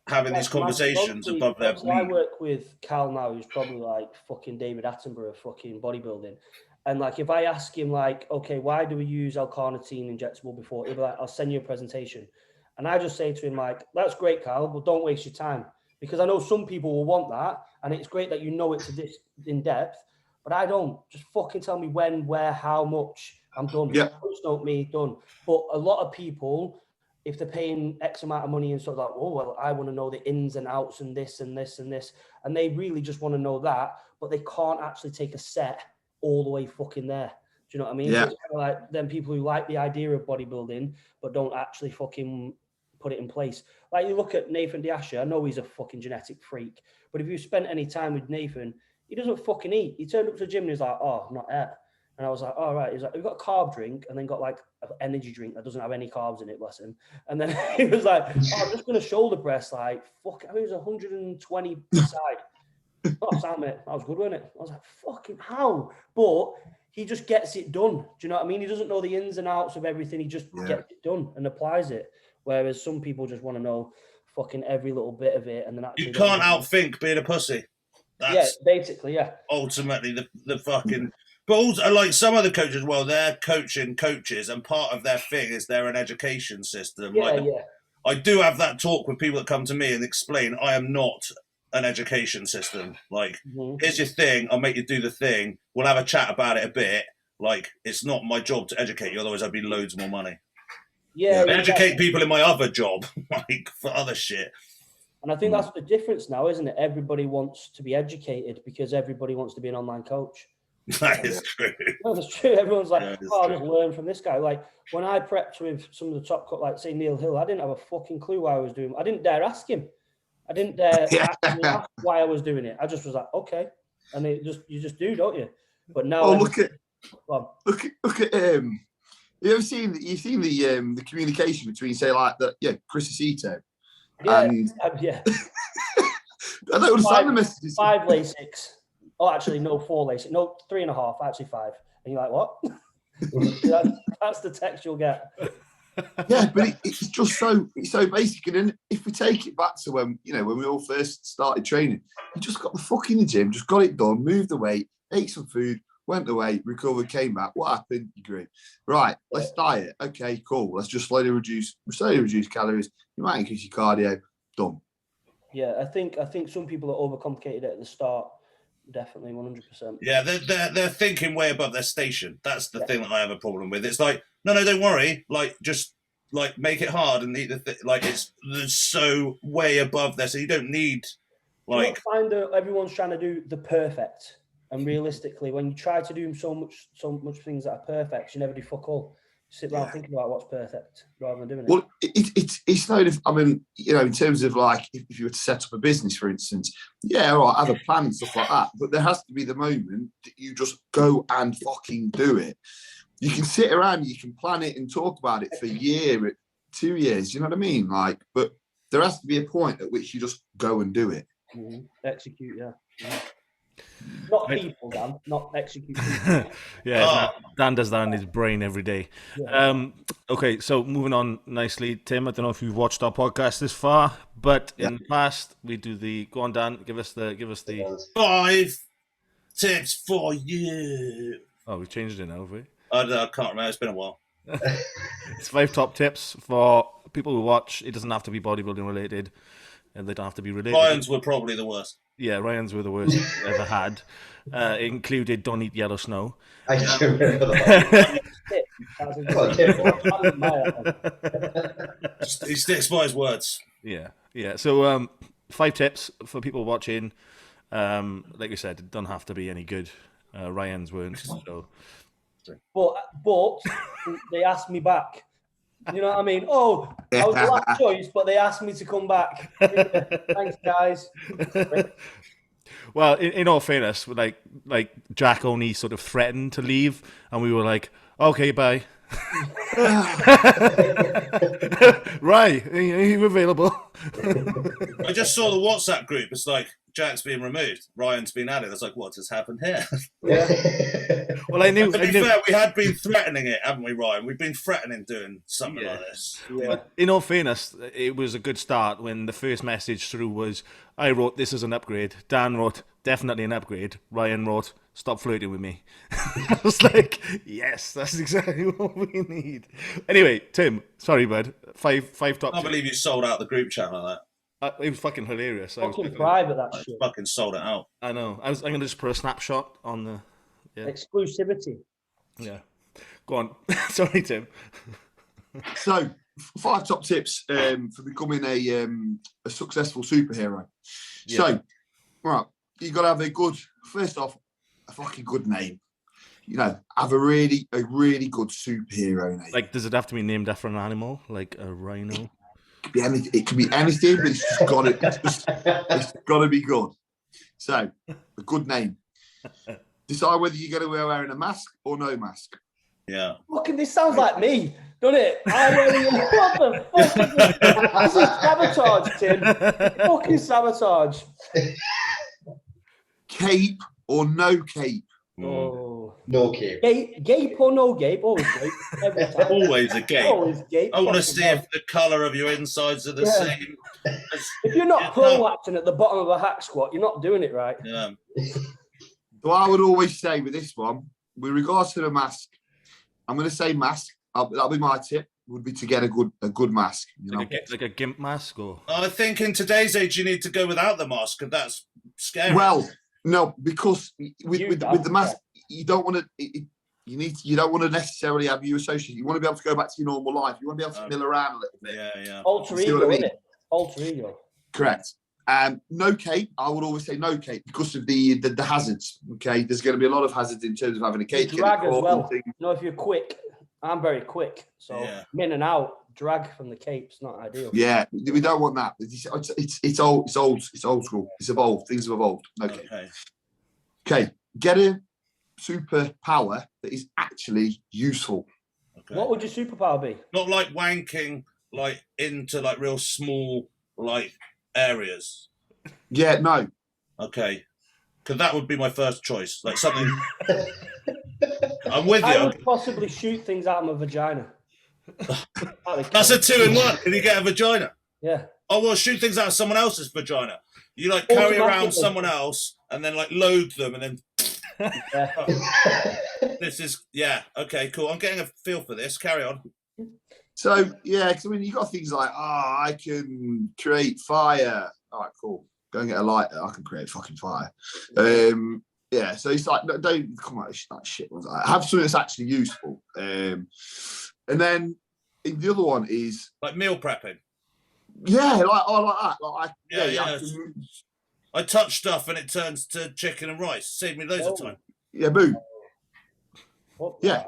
having these conversations above their knee. I work with Cal now, who's probably like fucking David Attenborough fucking bodybuilding. And like, if I ask him like, okay, why do we use L-carnitine injectable before? He'll be like, I'll send you a presentation. And I just say to him like, that's great, Cal, but don't waste your time. Because I know some people will want that. And it's great that you know it to this in depth, but I don't. Just fucking tell me when, where, how much. I'm done. Yeah. Just note me, done. But a lot of people, if they're paying X amount of money and sort of like, oh, well, I want to know the ins and outs and this and this and this. And they really just want to know that, but they can't actually take a set all the way fucking there. Do you know what I mean? Yeah. So it's kind of like them people who like the idea of bodybuilding, but don't actually fucking put it in place. Like you look at Nathan Diasha, I know he's a fucking genetic freak, but if you spent any time with Nathan, he doesn't fucking eat. He turned up to the gym and he's like, oh, I'm not there. And I was like, all right. He's like, we've got a carb drink and then got like an energy drink that doesn't have any carbs in it, bless him. And then he was like, oh, I'm just going to shoulder press like, fuck, I mean, it was 120 side. Oh, Sam, mate, that was good, wasn't it? I was like, fucking how? But he just gets it done. Do you know what I mean? He doesn't know the ins and outs of everything. He just gets it done and applies it. Whereas some people just want to know fucking every little bit of it. And then actually you can't outthink being a pussy. That's basically, ultimately the fucking... But also, like some other coaches, well, they're coaching coaches, and part of their thing is they're an education system. I do have that talk with people that come to me and explain I am not an education system. Like, here's your thing, I'll make you do the thing, we'll have a chat about it a bit. Like, it's not my job to educate you, otherwise I'd be loads more money. Yeah, I educate people in my other job, like for other shit. And I think that's the difference now, isn't it? Everybody wants to be educated because everybody wants to be an online coach. That is true. No, that's true. Everyone's like, That is I'll true. just learn from this guy. Like when I prepped with some of the top cut, like say Neil Hill, I didn't have a fucking clue what I was doing. I didn't dare ask him. I didn't dare actually ask why I was doing it. I just was like, okay, and you just do, don't you? But now, look at you've seen the communication between say like Chris Aceto and yeah. I don't understand the messages. 5 Lasix. Oh, actually, no, 4 Lasix. No, 3.5. Actually, 5. And you're like, what? That's the text you'll get. Yeah, but it's just so basic. And then if we take it back to when we all first started training, you just got the fuck in the gym, just got it done, moved the weight, ate some food, went away, recovered, came back. What happened? You grew. Right, let's diet. Okay, cool. Let's just slowly reduce calories. You might increase your cardio. Done. Yeah, I think some people are overcomplicated at the start. Definitely, 100%. Yeah, they're thinking way above their station. That's the thing that I have a problem with. It's like, no, don't worry. Like, just like make it hard and eat like it's so way above there. So you don't need like. You find that everyone's trying to do the perfect, and realistically, when you try to do so much things that are perfect, you never do fuck all. Sit around thinking about what's perfect rather than doing it. Well, it's kind of, I mean, in terms of like, if you were to set up a business, for instance, all right, have a plan and stuff like that. But there has to be the moment that you just go and fucking do it. You can sit around, you can plan it and talk about it for a year, 2 years, you know what I mean? Like, but there has to be a point at which you just go and do it. Mm-hmm. Execute, yeah. Not people, Dan. Not execute. Dan does that in his brain every day. Yeah. Okay, so moving on nicely, Tim. I don't know if you've watched our podcast this far, but in the past we do the. Go on, Dan. Give us the 5 tips for you. Oh, we've changed it now, have we? I can't remember. It's been a while. It's 5 top tips for people who watch. It doesn't have to be bodybuilding related, and they don't have to be related. Ryan's were probably the worst. Yeah, Ryan's were the worst I've ever had. It included don't eat yellow snow. I just remember that. He sticks by his words. Yeah. So 5 tips for people watching. Like we said, it don't have to be any good. Ryan's weren't. So. But they asked me back. You know what I mean? Oh, I was the last choice, but they asked me to come back. Thanks, guys. Well, in all fairness, like Jack only sort of threatened to leave, and we were like, okay, bye. Right, are you available? I just saw the WhatsApp group. It's like, Jack's being removed, Ryan's been added. It's like, what has happened here? Well, I knew. To be fair, we had been threatening it, haven't we, Ryan? We've been threatening doing something like this. Yeah. But in all fairness, it was a good start when the first message through was, I wrote, this is an upgrade. Dan wrote, definitely an upgrade. Ryan wrote, stop flirting with me. I was like, yes, that's exactly what we need. Anyway, Tim, sorry, bud. 5 top I can't believe you sold out the group chat like that. It was fucking hilarious. Fucking private, that I shit. fucking sold it out. I know. I'm going to just put a snapshot on the... Exclusivity. Yeah. Go on. Sorry, Tim. So, 5 top tips for becoming a successful superhero. Yeah. So, right, you got to have first off, a fucking good name. Have a really good superhero name. Like, does it have to be named after an animal, like a rhino? It can be anything, but it's got to be good. So, a good name. Decide whether you're going to be wearing a mask or no mask. Yeah. Fucking, this sounds like me, doesn't it? What the fuck is this? This is sabotage, Tim. Fucking sabotage. Cape or no cape? Oh. No cape. Gape or no gape? Always gape. Every time. Always a gape. Always gape. I want to see if the colour of your insides are the same. If you're not prolapsing at the bottom of a hack squat, you're not doing it right. Yeah. So I would always say with this one, with regards to the mask, I'm going to say mask. That'll be my tip. Would be to get a good mask. Like a gimp mask, or? I think in today's age you need to go without the mask, and that's scary. Well, no, because with the mask, you don't want to. you don't want to necessarily have you associate. You want to be able to go back to your normal life. You want to be able to mill around a little bit. Yeah. Alter You see ego, what I mean? innit? Alter ego. Correct. No cape. I would always say no cape because of the hazards. Okay, there's going to be a lot of hazards in terms of having a cape. Drag as well. You know, if you're quick, I'm very quick, so in and out, drag from the cape's not ideal. Yeah, we don't want that. It's old school. It's evolved. Things have evolved. Okay. Get a superpower that is actually useful. Okay. What would your superpower be? Not like wanking, like into like real small like areas. Yeah, no. Okay, because that would be my first choice. Like something. I'm with you. I would possibly shoot things out of my vagina. That's a 2-in-1. Can you get a vagina? Yeah. Oh, well, shoot things out of someone else's vagina. You like carry around someone else and then like load them and then. This is okay, cool. I'm getting a feel for this. Carry on. So because I mean you got things like I can create fire. All right, cool. Go and get a lighter. I can create fucking fire. So it's like don't come out that shit. Have something that's actually useful. And then the other one is like meal prepping. Yeah, like that. Like I touch stuff and it turns to chicken and rice. Save me loads of time. Yeah, boom. Yeah.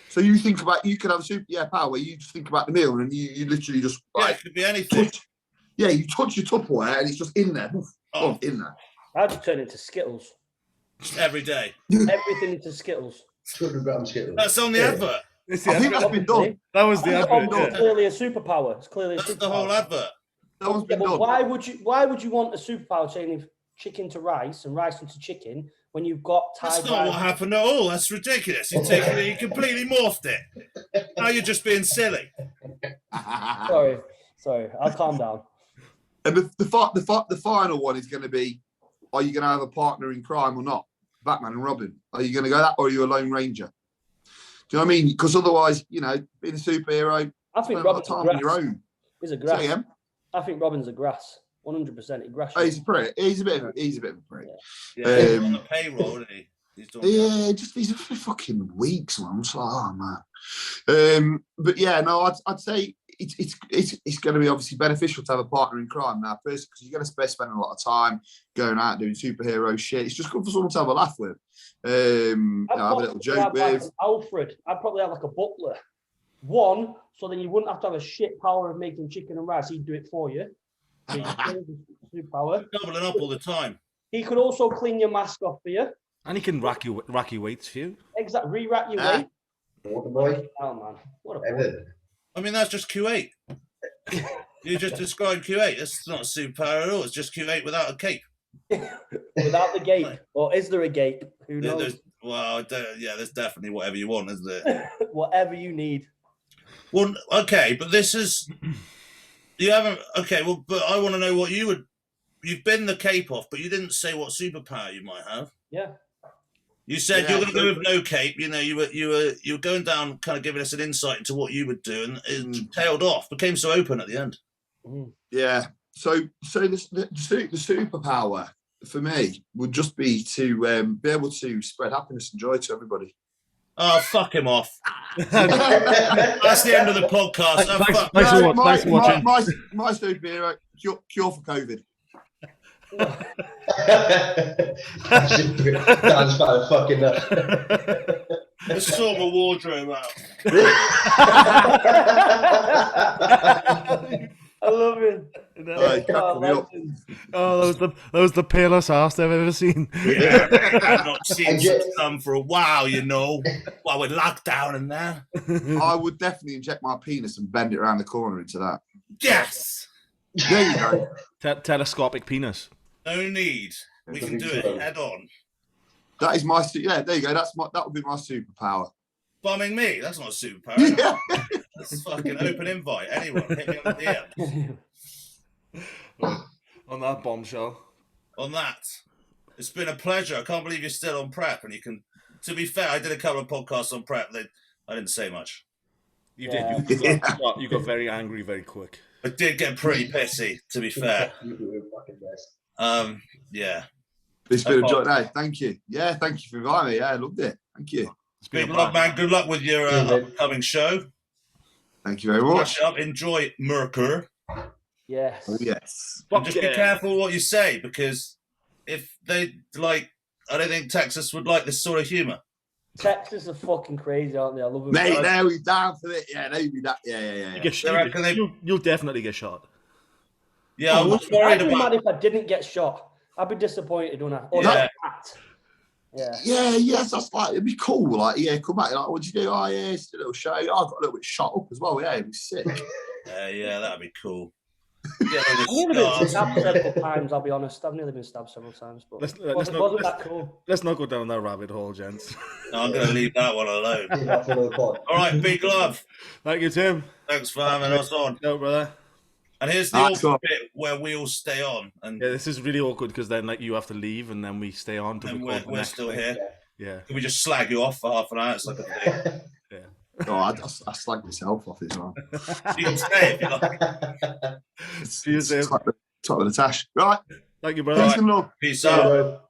So you think about you can have a super power where you just think about the meal and you literally just it could be anything. You touch your Tupperware and it's just in there. In there. I'd just turn it into Skittles. Every day. Everything into Skittles. 200 grams Skittles. That's on the advert. I think that's been done. That was the advert. It's clearly a superpower. It's clearly That's the whole advert. That one's been done. Why would you want a superpower changing chicken to rice and rice into chicken when you've got That's not what happened at all. That's ridiculous. You completely morphed it. Now you're just being silly. Sorry. I'll calm down. And the final one is going to be: are you going to have a partner in crime or not? Batman and Robin. Are you going to go that, or are you a Lone Ranger? Do you know what I mean? Because otherwise, being a superhero, I think Robin's on your own. He's a grass. I think Robin's a grass. 100%. He grass. He's a prick. He's a bit of a prick. Yeah, on the payroll, isn't he? He's a fucking weeks, man. I'm just like, oh man. But I'd say it's going to be obviously beneficial to have a partner in crime now, first because you're going to spend a lot of time going out doing superhero shit. It's just good for someone to have a laugh with. Have a little joke with. Like Alfred, I'd probably have like a butler. One, so then you wouldn't have to have a shit power of making chicken and rice. He'd do it for you. Superpower. Doubling up all the time. He could also clean your mask off for you. And he can rack your weights for you. Exactly. Re-rack your weight. What a boy. Oh, man. What a boy. I mean, that's just Q8. You just described Q8. That's not a superpower at all. It's just Q8 without a cape. Without the gape. Or is there a gape? Who knows? There's definitely whatever you want, isn't there? Whatever you need. Well, okay, but this is... You haven't... Okay, well, but I want to know what you would... You've been the cape off, but you didn't say what superpower you might have. Yeah. You said you're going to go with no cape. You were going down, kind of giving us an insight into what you would do, and it tailed off. Became so open at the end. Yeah. So the superpower for me would just be to be able to spread happiness and joy to everybody. Oh, fuck him off. That's the end of the podcast. Thanks for watching. My superhero cure for COVID. Dan's about fucking nut. Let's sort my wardrobe out. I love it. That was the palest ass I've ever seen. Yeah, I've not seen some for a while, while we're locked down in there. I would definitely inject my penis and bend it around the corner into that. Yes. There you go. Telescopic penis. No need. We can do it head on. That is my there you go. That would be my superpower. Bombing me? That's not a superpower. Yeah. That's a fucking open invite. Anyone, hit me on the DM. On that bombshell. On that. It's been a pleasure. I can't believe you're still on prep, and you can. To be fair, I did a couple of podcasts on prep. I didn't say much. You did. You got very angry very quick. I did get pretty pissy, to be fair. Yeah. It's been a joy. No, thank you. Yeah, thank you for inviting me. Yeah, I loved it. Thank you. Big love, man. Good luck with your upcoming show. Thank you very much. Up. Enjoy Merkur. Yes. Oh, yes. And just be careful what you say, because if they like, I don't think Texas would like this sort of humour. Texas are fucking crazy, aren't they? I love them. Mate, now he's down for it. Yeah, now he'll be that. Yeah. You'll definitely get shot. Yeah, I was worried I'd be about. mad if I didn't get shot. I'd be disappointed, wouldn't I? Or Yeah. Yes, that's like, it'd be cool. Like, yeah, come back. Like, what'd you do? Oh, yeah, it's a little show. I got a little bit shot up as well. Yeah, it was sick. Yeah, that'd be cool. I've nearly been stabbed several times, I'll be honest. I've nearly been stabbed several times, but it wasn't that cool. Let's not go down that rabbit hole, gents. No, I'm going to leave that one alone. All right, big love. Thank you, Tim. Thanks for having us on. No, brother. And here's the awkward bit where we all stay on. And yeah, this is really awkward because then like you have to leave and then we stay on to record. We're still here. Yeah. Can we just slag you off for half an hour? It's like a thing. Yeah. Oh, I slag myself off as well. You can stay if you like. See you soon. Top of the tash. Right. Thank you, brother. Peace out.